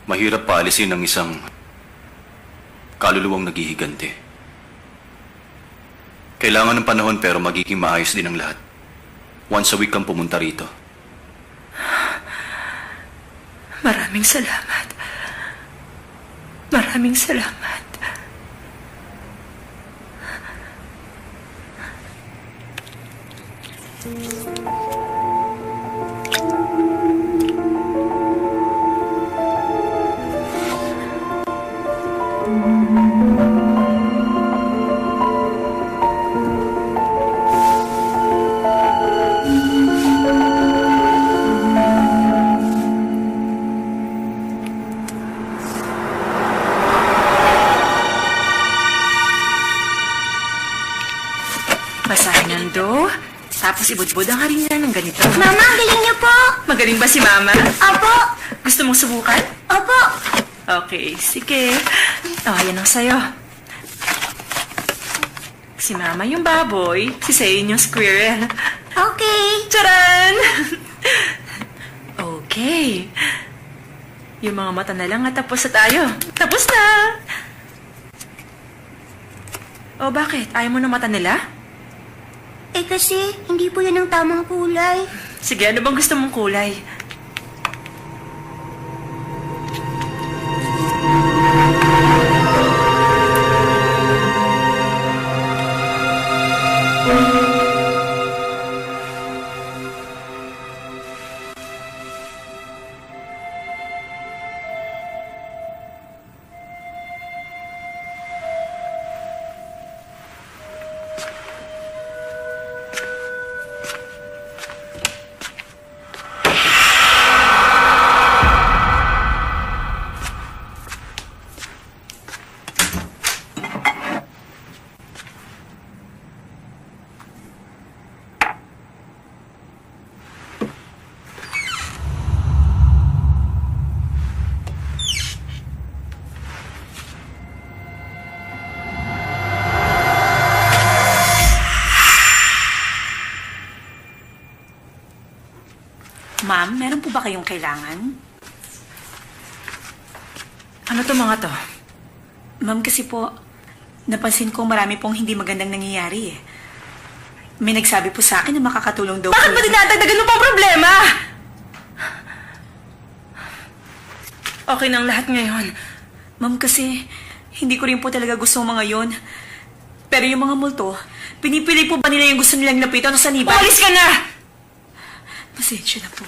Mahirap paalisin ng isang kaluluwang naghihiganti. Kailangan ng panahon pero magiging maayos din ang lahat. Once a week kang pumunta rito. Maraming salamat. Maraming salamat. Basahin ng dough, tapos ibudbud ang harina ng ganito. Mama, ang galing niyo po! Magaling ba si Mama? Opo! Gusto mong subukan? Opo! Okay, sige. Oh, yan ang sayo. Si Mama yung baboy, si Sayin yung squirrel. Okay! Charan! Okay. Yung mga mata na lang at tapos na tayo. Tapos na! Oh, bakit? Ayaw mo ng mata nila? Eh kasi, hindi po yun ang tamang kulay. Sige, ano bang gusto mong kulay? Ma'am, meron po ba kayong kailangan? Ano to mga to? Ma'am, kasi po, napansin ko marami pong hindi magandang nangyayari eh. May nagsabi po sa akin na makakatulong daw Bakit po. ba dinadagdagan mo pang problema? Okay nang lahat ngayon. Ma'am, kasi hindi ko rin po talaga gusto ang mga yon. Pero yung mga multo, pinipili po ba nila yung gusto nilang lapitan o saniban? Umalis ka na! Pasensya na po.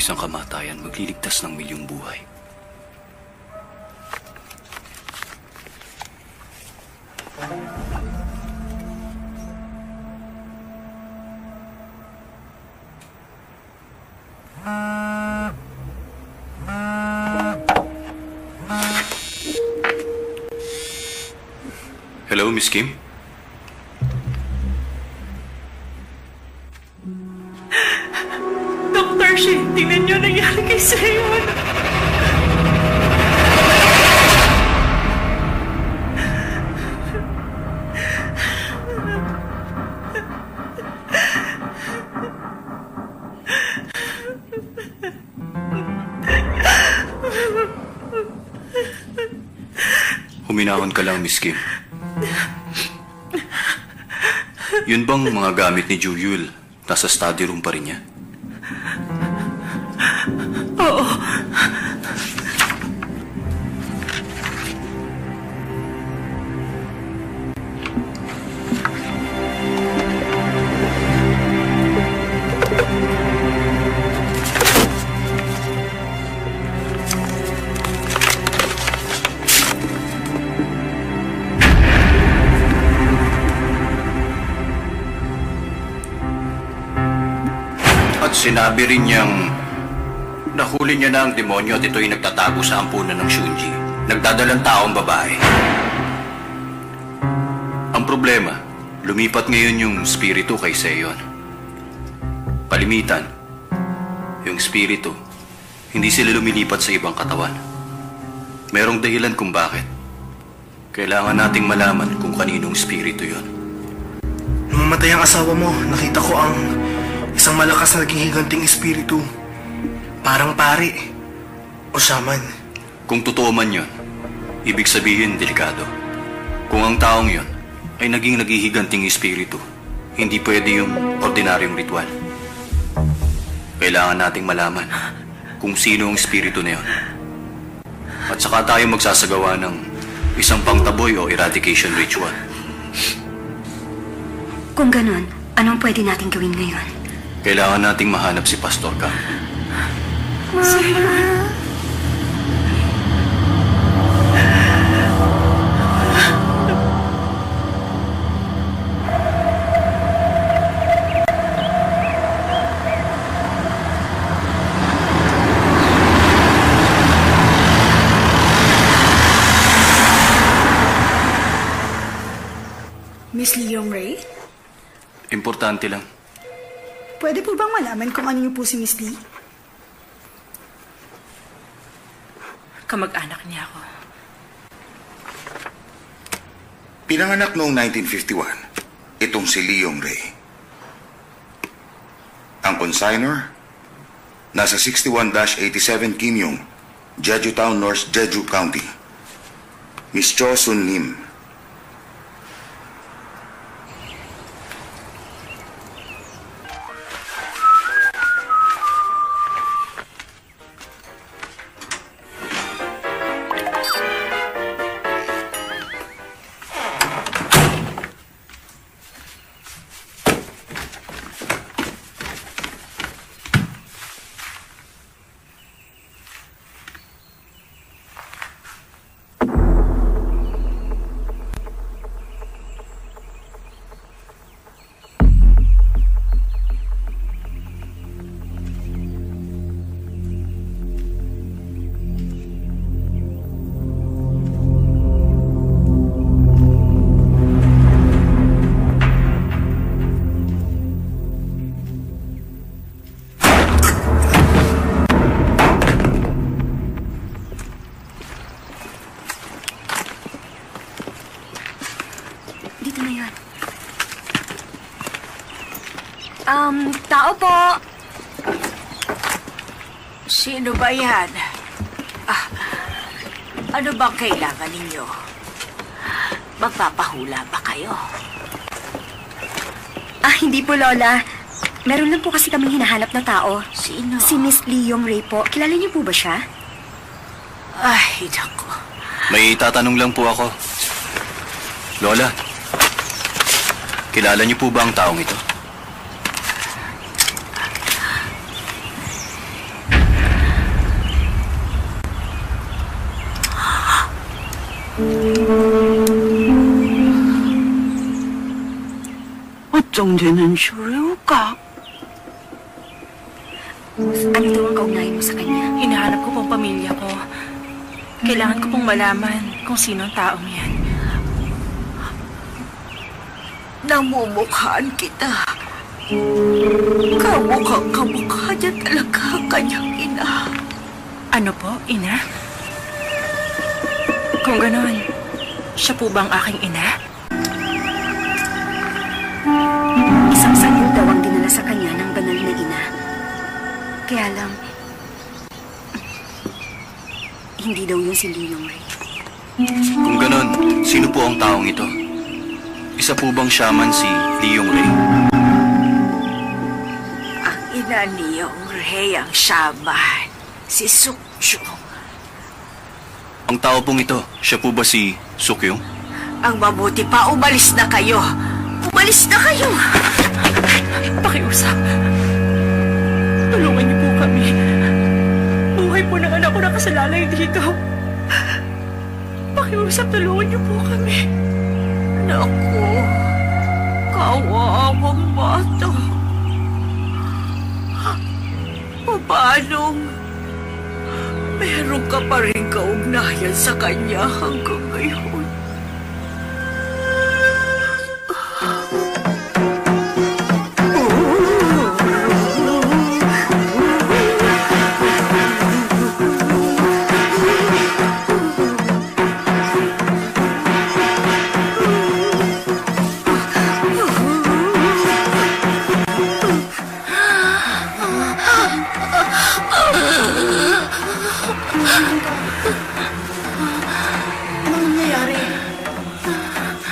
isang kamatayan magliligtas ng milyong buhay. Hello, Miss Kim? Dr. Shin, tingnan niyo nangyari kay Seon. Huminahon ka lang, Miss Kim. Yun bang mga gamit ni Juyul nasa study room pa rin niya? Oo. At sinabi rin niyang nahuli niya na ang demonyo at ito'y nagtatago sa ampunan ng Shunji. Nagdadalang taong babae. Ang problema, lumipat ngayon yung spirito kay Seon. Palimitan, yung spirito, hindi sila lumilipat sa ibang katawan. Merong dahilan kung bakit. Kailangan nating malaman kung kaninong spirito yon. Nung mamatay ang asawa mo, nakita ko ang isang malakas na naging higanting espiritu. Parang pari o shaman. Kung totoo man yon, ibig sabihin delikado. Kung ang taong yon ay naging naghihiganting espiritu, hindi pwede yung ordinaryong ritual. Kailangan nating malaman kung sino ang espiritu na yon. At saka tayo magsasagawa ng isang pangtaboy o eradication ritual. Kung ganon, anong pwede natin gawin ngayon? Kailangan nating mahanap si Pastor Kang. Miss Leong Ray? Importante lang. Pwede po bang malaman kung ano niyo po si Miss Lee? Kamag-anak niya ako. Pinanganak noong 1951, itong si Leong Ray. Ang consignor, nasa 61-87 Kim Yung, Jeju Town, North Jeju County. Miss Cho Sun Lim. Dito na yan. Tao po! Sino ba yan? Ano bang kailangan ninyo? Magpapahula ba kayo? Hindi po, Lola. Meron lang po kasi kaming hinahanap na tao. Sino? Si Miss Leong Ray po. Kilala niyo po ba siya? Ay, naku. May tatanong lang po ako. Lola, kilala niyo po ba ang taong ito? 걱정되는 소리가. Ano daw ang kaugnayan mo sa kanya? Hinahanap ko pong pamilya ko. Kailangan ko pong malaman kung sino ang taong yan. Namumukhaan kita. Kamukhang kamukha niya talaga ang kanyang ina. Ano po, ina? Kung ganon, siya po ba ang aking ina? Isang sanyo daw ang dinala sa kanya ng banal na ina. Kaya lang, hindi daw yun si Leong Ray. Kung ganon, sino po ang taong ito? Isa po bang shaman si Leong Ray? Ang ina niyong Ray ang shaman, si Sukchong. Ang tao pong ito, siya po ba si Sukyong? Ang mabuti pa, umalis na kayo. Umalis na kayo. Pakiusap. Tulungan niyo po kami. Buhay po ng anak ko nakasalalay dito. Pakiusap, tulungan niyo po kami. Naku, kawawang bata. Paanong meron ka pa rin kaugnayan sa kanya hanggang ngayon?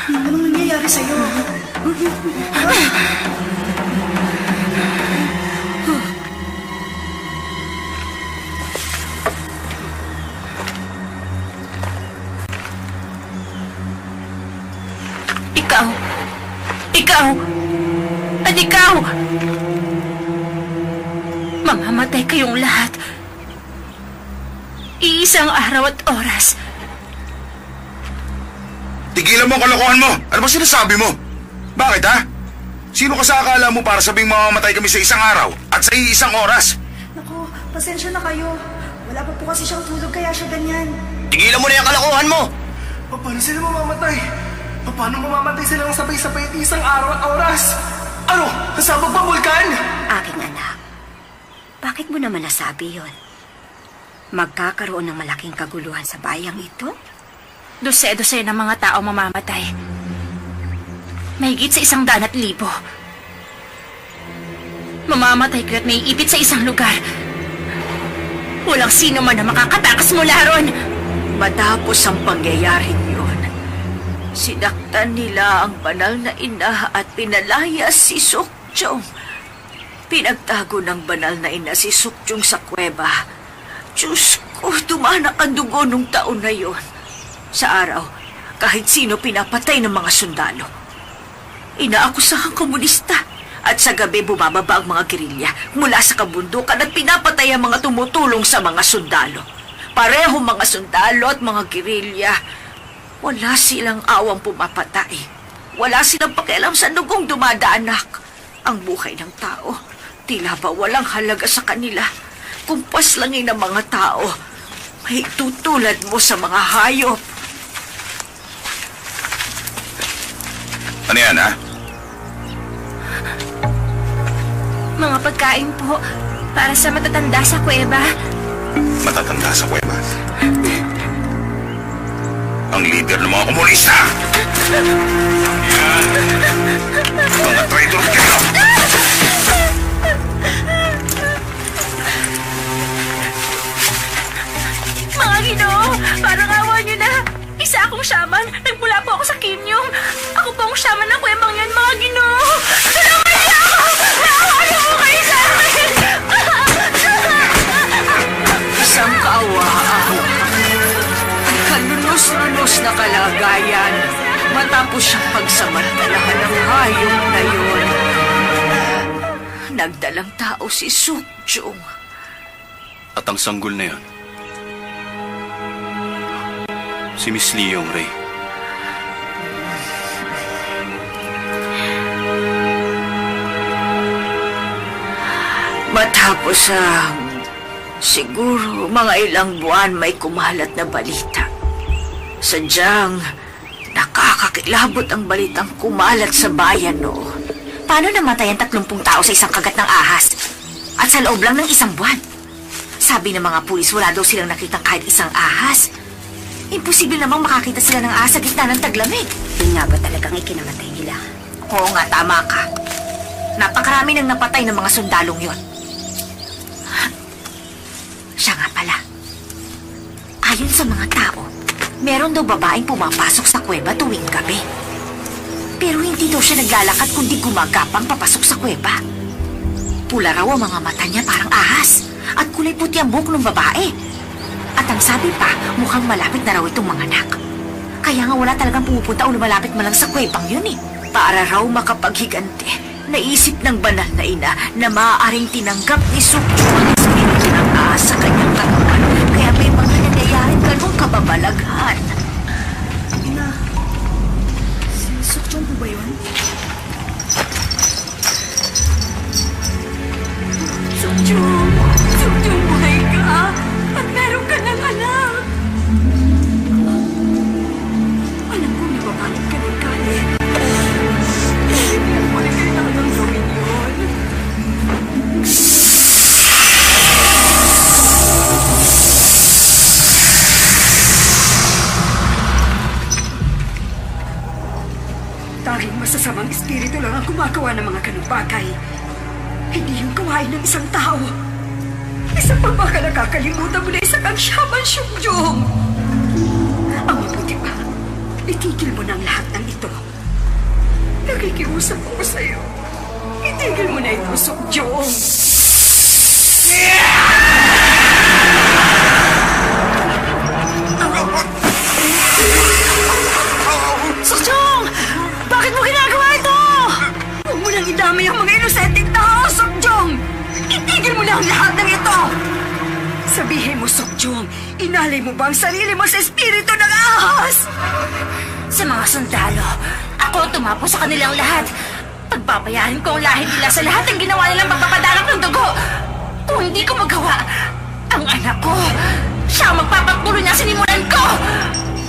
Anong nangyayari sa'yo? Ikaw! Ikaw! At ikaw! Mamamatay kayong lahat. Iisang araw at oras. Tigilan mo ang kalokohan mo! Ano ba sinasabi mo? Bakit ha? Sino ka sa akala mo para sabing mamamatay kami sa isang araw at sa iisang oras? Naku, pasensya na kayo. Wala pa po kasi siyang tulog kaya siya ganyan. Tigilan mo na yung kalokohan mo! Paano sila mamamatay? Paano mamamatay silang sabay-sabay at isang araw at oras? Ano? Nasabog ba ang bulkan? Aking anak, bakit mo naman nasabi yon? Magkakaroon ng malaking kaguluhan sa bayang ito? Dose-dose ng mga tao mamamatay. Mahigit sa 100,000. Mamamatay ka't may ipit sa isang lugar. Walang sino man na makakatakas mula ron. Matapos ang pangyayaring yun, sinaktan nila ang banal na ina at pinalaya si Sukchong. Pinagtago ng banal na ina si Sukchong sa kuweba. Diyos ko, tumanak ang dugo nung taon na yun. Sa araw, kahit sino pinapatay ng mga sundalo. Inaakusahang komunista. At sa gabi bumababa ang mga gerilya mula sa kabundukan at pinapatay ang mga tumutulong sa mga sundalo. Parehong mga sundalo at mga gerilya. Wala silang awang pumapatay. Wala silang pakialam sa dugong dumadaanak. Ang buhay ng tao, tila ba walang halaga sa kanila. Kumpas langin ng mga tao, may tutulad mo sa mga hayop. Ano yan ha? Mga pagkain po para sa matatanda sa kuweba. Matatanda sa kuweba. Ang leader ng mga komunista! Yan! Mga traitor kayo! Mga Ginoo, parang awa niyo na. Isa akong shaman. Nagmula po ako sa Kimyong. Ako po ang shaman ng kuwebang yan, mga Ginoo. Tulungan niyo ako! Naawa niyo po kayo sa akin! Isang kaawa-awa. Ang kalunos-lunos na kalagayan matapos siyang pagsamantalahan ng hayop na yun. Nagdalang tao si Sukchong. At ang sanggol na yon, si Miss Leong Ray. Matapos siguro mga ilang buwan may kumalat na balita. Sadyang nakakakilabot ang balitang kumalat sa bayan noon. Paano namatay ang 30 tao sa isang kagat ng ahas? At sa loob lang ng isang buwan? Sabi ng mga pulis, wala daw silang nakitang kahit isang ahas. Imposible namang makakita sila ng ahas sa gitna ng taglamig. Yun nga ba talagang ikinamatay nila? Oo nga, tama ka. Napakarami nang napatay ng mga sundalong yon. Siya nga pala. Ayon sa mga tao, meron daw babaeng pumapasok sa kuweba tuwing gabi. Pero hindi daw siya naglalakad kundi gumagapang papasok sa kuweba. Pula raw ang mga mata niya parang ahas at kulay puti ang buhok ng babae. At ang sabi pa, mukhang malapit na raw itong mga anak. Kaya nga wala talagang pumupunta o lumalapit man lang sa kuwebang yun eh. Para raw makapaghiganti, naisip ng banal na ina na maaaring tinanggap ni Sukjo ang espiritu ng ahas sa kanyang katawan. Kaya may mga nangyayaring ganong kababalaghan. Ina, si Sukjong po ba yun? Sukjong! Sukjong, buhay ka! At meron ka ng anak! Alam ko, may babalik ka ng galit. Hindi mo rin kailangan gawin yun. Tanging masasamang espiritu lang ang gumagawa ng mga ganung bagay. Hindi yung gawain ng isang tao. Isa pa baka nakakalimutan mo na isa kang Shaman Sukjong. Ang mabuti pa, itigil mo na ang lahat ng ito. Nakikiusap ako sa'yo. Itigil mo na ito, Sukjong. Sukjong! Bakit mo ginagawa ito? Huwag mo nang idamay ang mga inosenteng tao, Sukjong! Itigil mo na ang lahat ng ito! Sabihin mo, Sukjong, inalay mo ba ang sarili mo sa espiritu ng ahas? Sa mga sundalo, ako ang tumapo sa kanilang lahat. Pagbabayarin ko ang lahi nila sa lahat ng ginawa nilang pagpapadalak ng dugo. Kung hindi ko magawa, ang anak ko, siya ang magpapatuloy na sinimulan ko.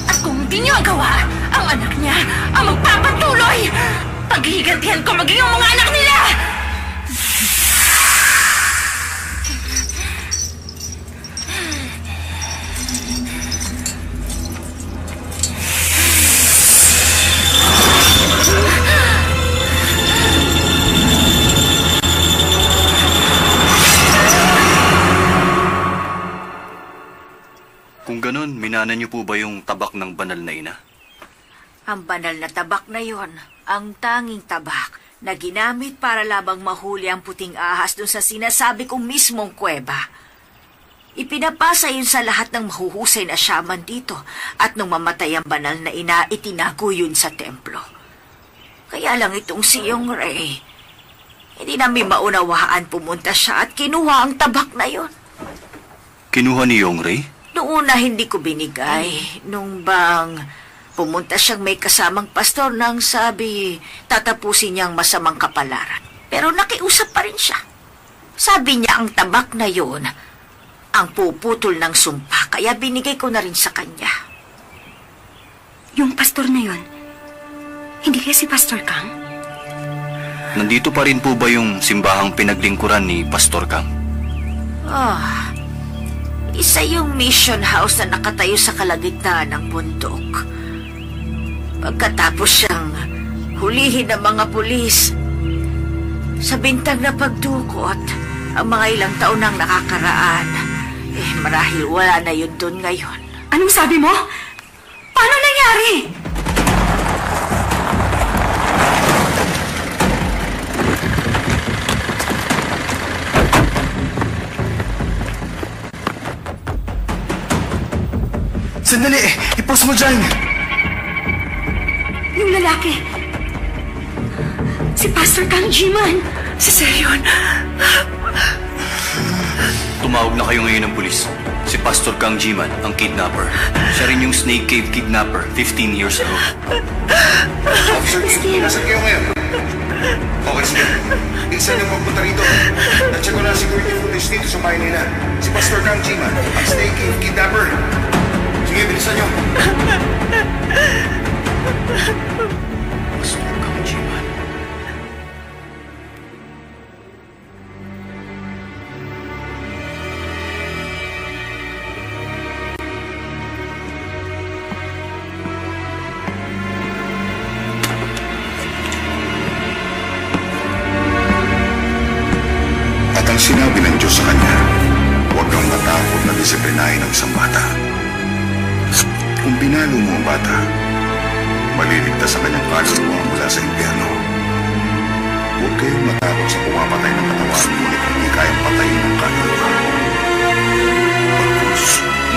At kung hindi niyo magawa, ang anak niya ang magpapatuloy. Paghihigantihan ko maging ang mga anak nila. Kung ganun, minana niyo po ba yung tabak ng banal na ina? Ang banal na tabak na yon, ang tanging tabak na ginamit para labang mahuli ang puting ahas dun sa sinasabi kong mismong kuweba. Ipinapasa yun sa lahat ng mahuhusay na shaman dito at nung mamatay ang banal na ina, itinago yun sa templo. Kaya lang itong si Yongray, hindi namin maunawaan pumunta siya at kinuha ang tabak na yon. Kinuha ni Yongray? Noong una hindi ko binigay. Nung bang pumunta siyang may kasamang pastor nang sabi tatapusin niya ang masamang kapalaran. Pero nakiusap pa rin siya. Sabi niya ang tabak na yon ang puputol ng sumpa, kaya binigay ko na rin sa kanya. Yung pastor na yon, hindi kaya si Pastor Kang? Nandito pa rin po ba yung simbahang pinaglingkuran ni Pastor Kang? Isa yung mission house na nakatayo sa kalagitnaan ng bundok. Pagkatapos siyang hulihin ng mga pulis, sa bintang na pagdukot, ang mga ilang taon nang nakakaraan, marahil wala na yun doon ngayon. Anong sabi mo? Paano nangyari? Sandali! I-post mo dyan! Yung lalaki. Si Pastor Kang Jiman. Si Seyon. Tumawag na kayo ngayon ng pulis. Si Pastor Kang Jiman, ang kidnapper. Siya rin yung Snake Cave kidnapper 15 years ago. Officer Kim, nasaan kayo ngayon? Okay, sige. Isa niyong magpunta rito. Na-check ko na security footage dito sa bahay nila. Si Pastor Kang Jiman, ang snake kidnapper. Sige, bilisan nyo. Pastor Kang Jiman. At ang sinabi ng Diyos sa kanya, huwag kang matakot na disiplinahin ang isang bata. Kung pinalo mo ang bata, maliligtas sa kanyang kaluluwa mula sa impyerno. Huwag kayong matakot sa pumapatay ng katawan, ngunit hindi kayang patayin ng kaluluwa. Pagkus,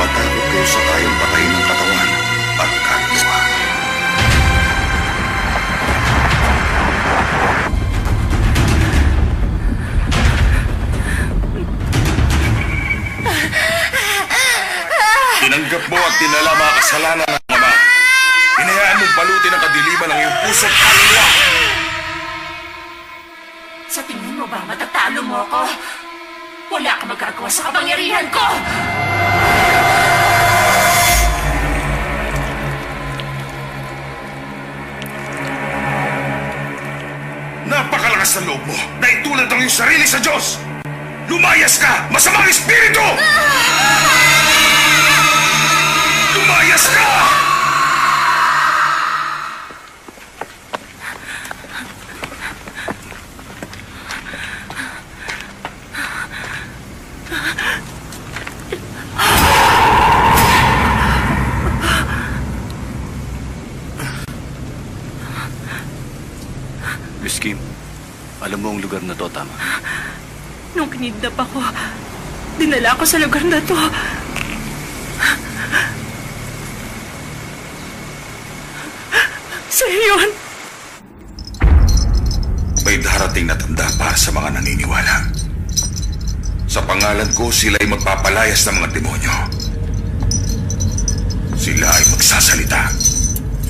matakot kayo sa kayang patayin ng katawan at kaluluwa. Tinanggap mo at tinala mga kasalanan ng Ama. Hinayaan mong balutin ang kadiliman ng iyong puso at kaluluwa. Sa tingin mo ba matatalo mo ako? Wala ka magagawa sa kapangyarihan ko! Napakalakas ng loob mo na itulad ang iyong sarili sa Diyos. Lumayas ka, masamang espiritu! Lumayas ka! Miss Kim, alam mo ang lugar na to, tama? Nung kinidnap ako, dinala ako sa lugar na to. Sa'yo yun! May darating na tanda para sa mga naniniwala. Sa pangalan ko, sila ay magpapalayas ng mga demonyo. Sila ay magsasalita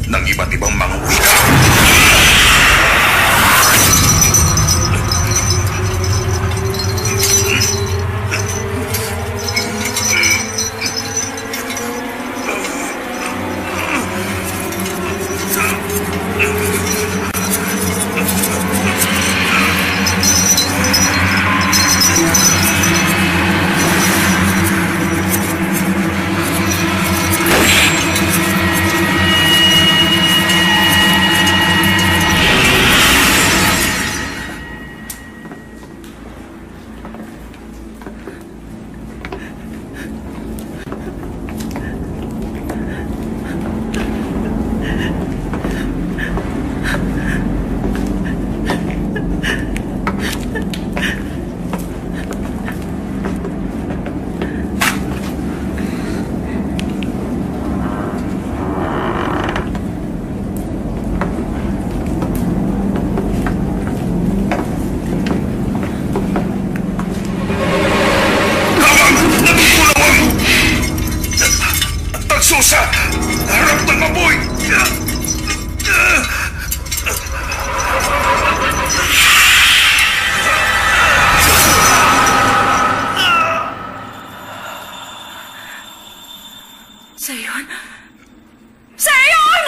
ng iba't ibang mga wika. Susa! Harap ng apoy! Sa'yo yun! Sa'yo yun!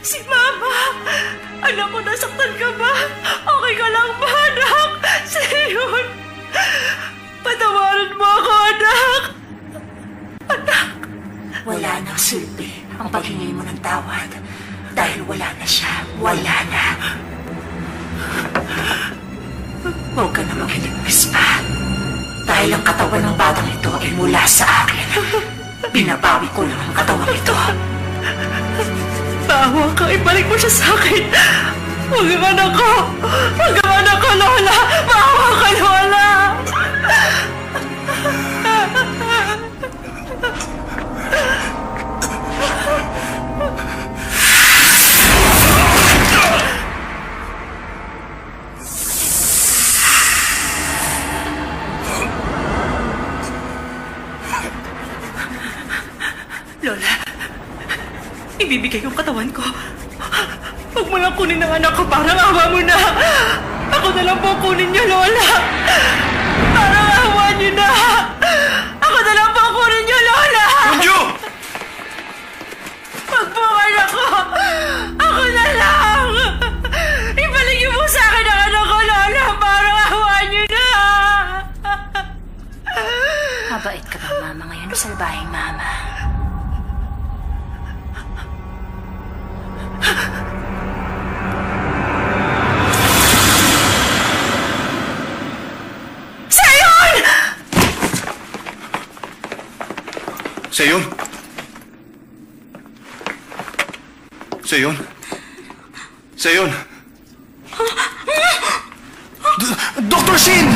Si Mama! Anak ko, nasaktan ka ba? Okay ka lang ba, anak? Sa'yon! Patawarin mo ako, anak! Anak! Wala nang silbi ang paghingi mo ng tawad. Dahil wala na siya. Wala na. Huwag ka na maghiligpis pa. Dahil ang katawan ng batang ito ay mula sa akin. Binabawi ko lang ang katawang ito. Bawa ka, ibalik mo siya sa akin. Huwag ang anak ko! Huwag ang anak ko, Lola! Bawa ka, Lola! Lola, ibibigay yung katawan ko. Huwag mo lang kunin ang anak ko, parang awa mo na. Ako na lang po kunin niyo, Lola. Parang awa niyo na. Ako na lang po kunin niyo, Lola. Kunjo! Huwag po ang anak ko. Ako na lang. Ibalik niyo po sa akin ang anak ko, Lola. Parang awa niyo na. Mabait ka ba, Mama, ngayon o salbahing Mama? Seyon? Seyon? Seyon? Dr. Shin!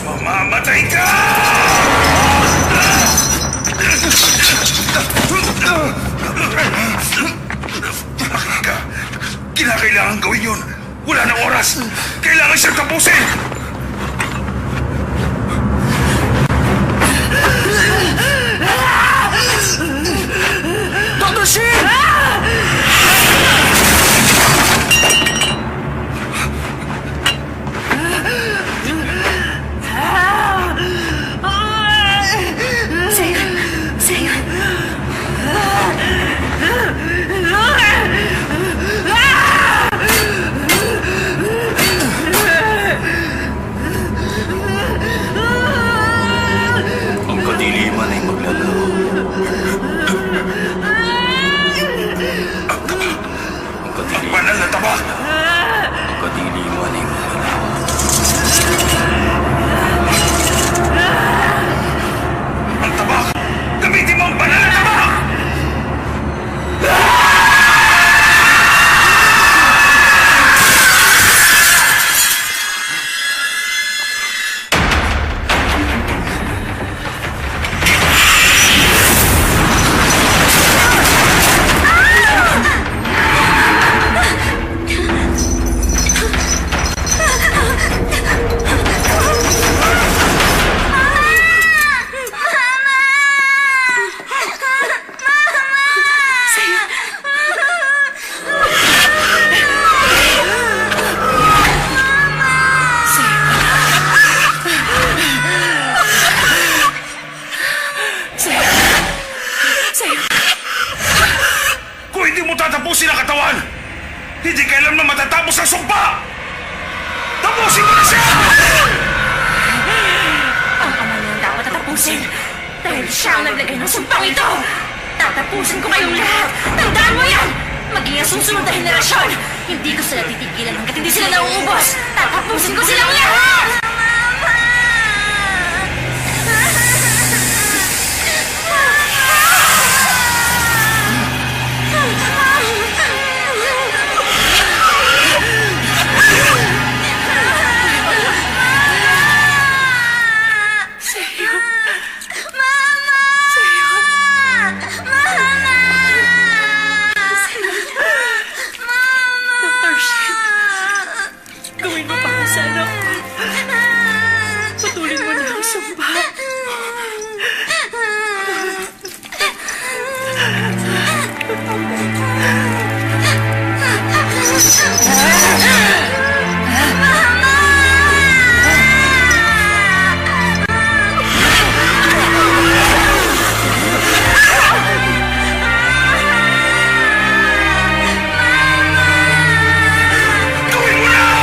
Mamamatay ka! Bakit ka? Kinakailangan gawin yun. Wala na oras. Kailangan siyang tapusin. Dr. Shin! Ang kadiliman ay maglalaro. Ang banal na tabak! Ang kadiliman ay maglalaro. Ang tabak! Gamitin mo ang banal na tabak! Kung hindi mo tatapusin ang katawan, hindi ka alam na matatapos ang sumpa! Tapusin mo na siya! Ang ama niya ang dapat tatapusin. Dahil siya ang naglagay ng sumpang ito. Tatapusin ko kayong lahat. Tandaan mo yan! Maging ang susunod na henerasyon. Hindi ko sila titigilan hanggat hindi sila nauubos. Tatapusin ko silang lahat! Dr. Shin, gawin mo para sa anak ko. Patuloy mo na ang sumpa. Gawin mo na!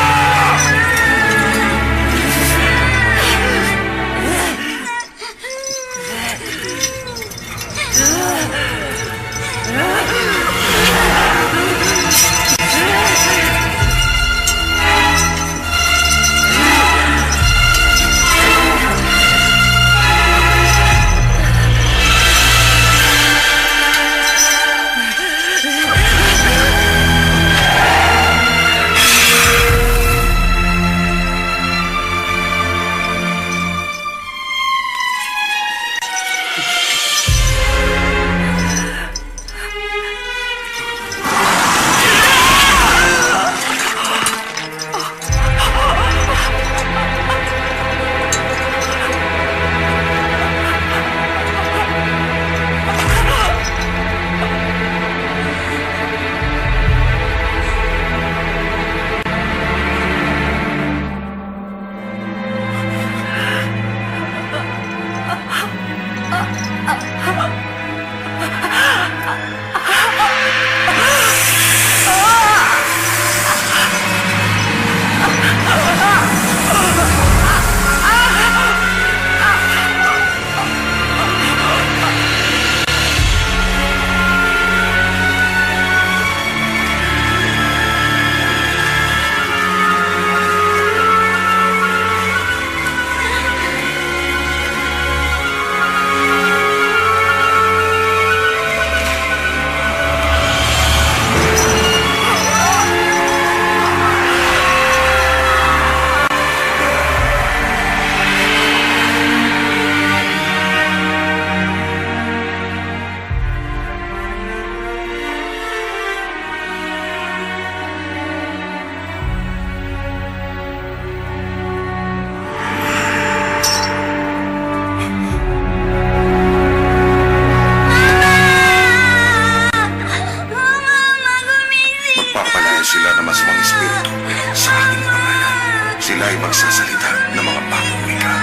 sila na masamang espiritu sa aking pangalan. Sila ay magsasalita ng mga bagong wika.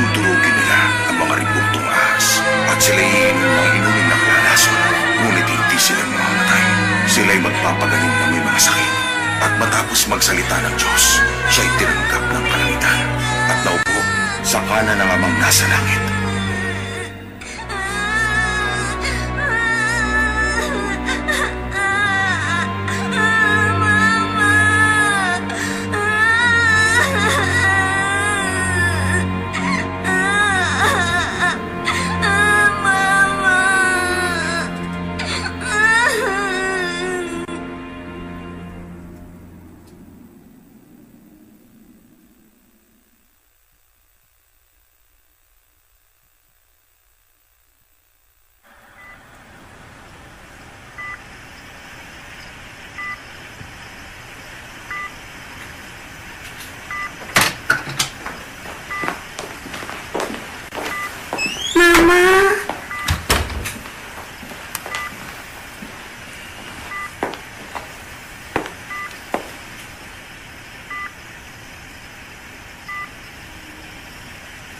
Dudurugin nila ang mga ribuktong ahas at sila iinom ng inumin ng lalason. Ngunit hindi sila mamamatay. Sila ay magpapagaling ng may mga sakit. At matapos magsalita ng Diyos, siya'y tinanggap ng kalangitan at naupo sa kanan ng Amang nasa langit. Mama!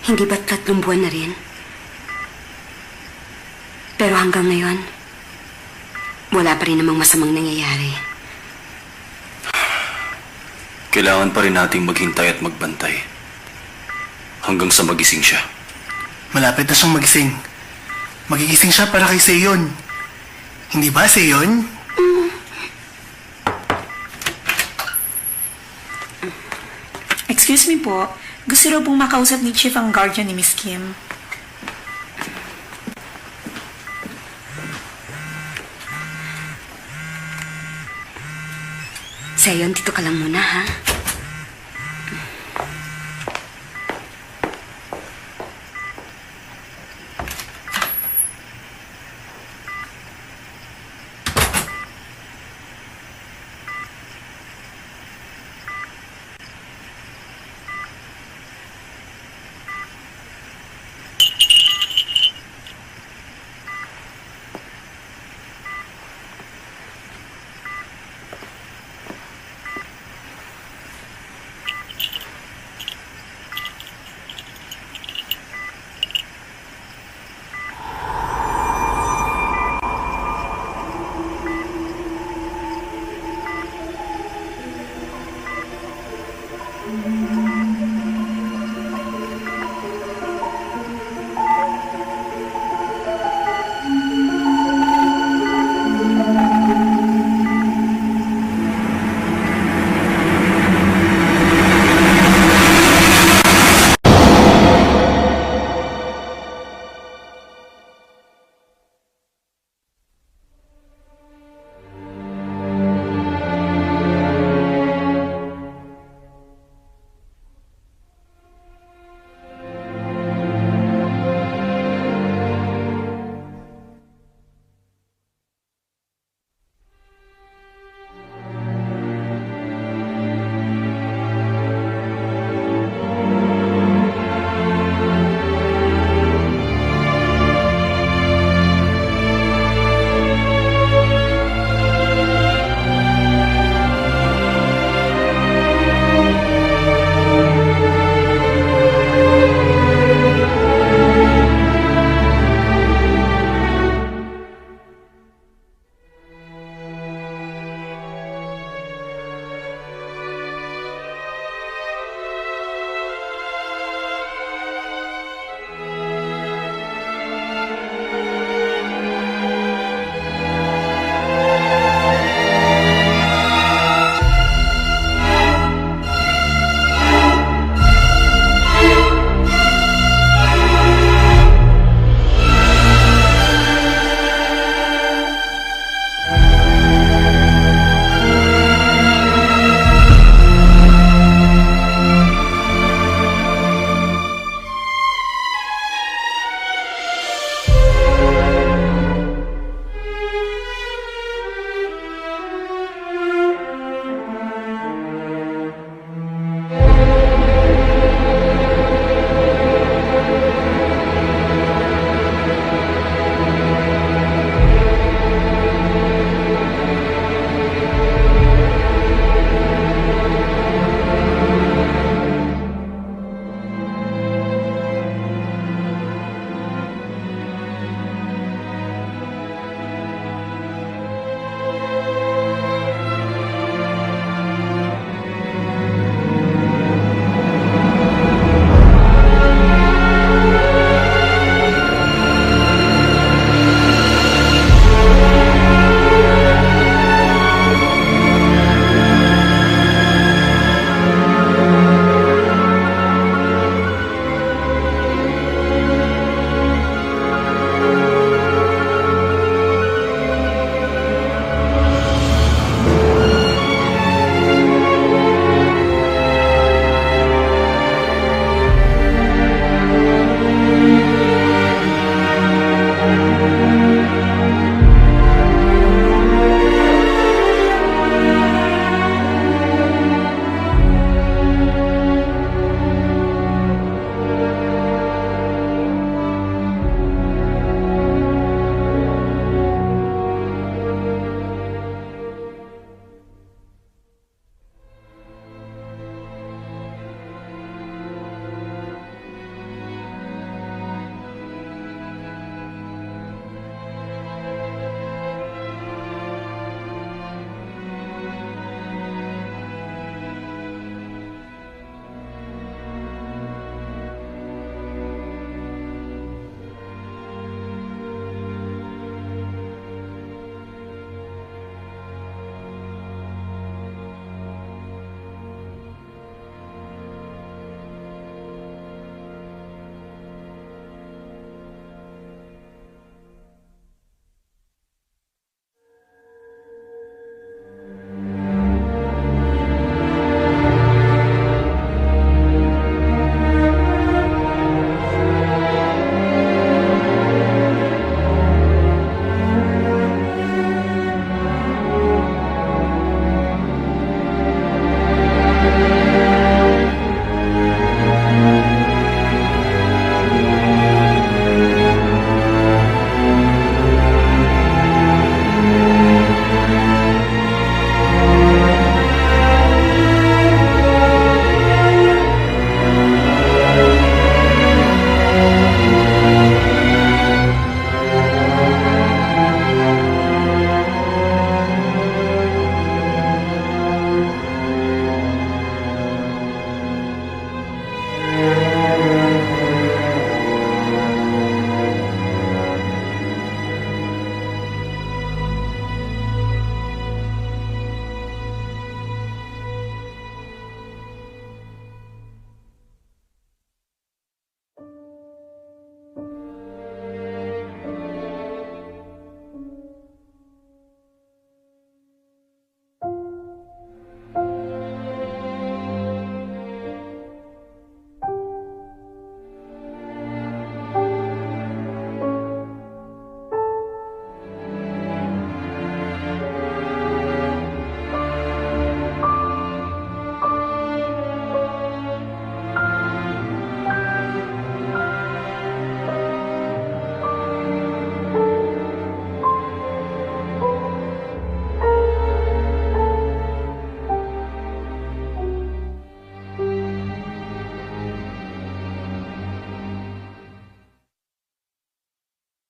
Hindi ba't 3 buwan na rin? Pero hanggang ngayon, wala pa rin namang masamang nangyayari. Kailangan pa rin nating maghintay at magbantay. Hanggang sa magising siya. Malapit na siyang magising. Magigising siya para kay Seyon. Hindi ba, Seyon? Excuse me po. Gusto raw pong makausap ni Chief ang guardian ni Miss Kim. Seyon, dito ka lang muna, ha?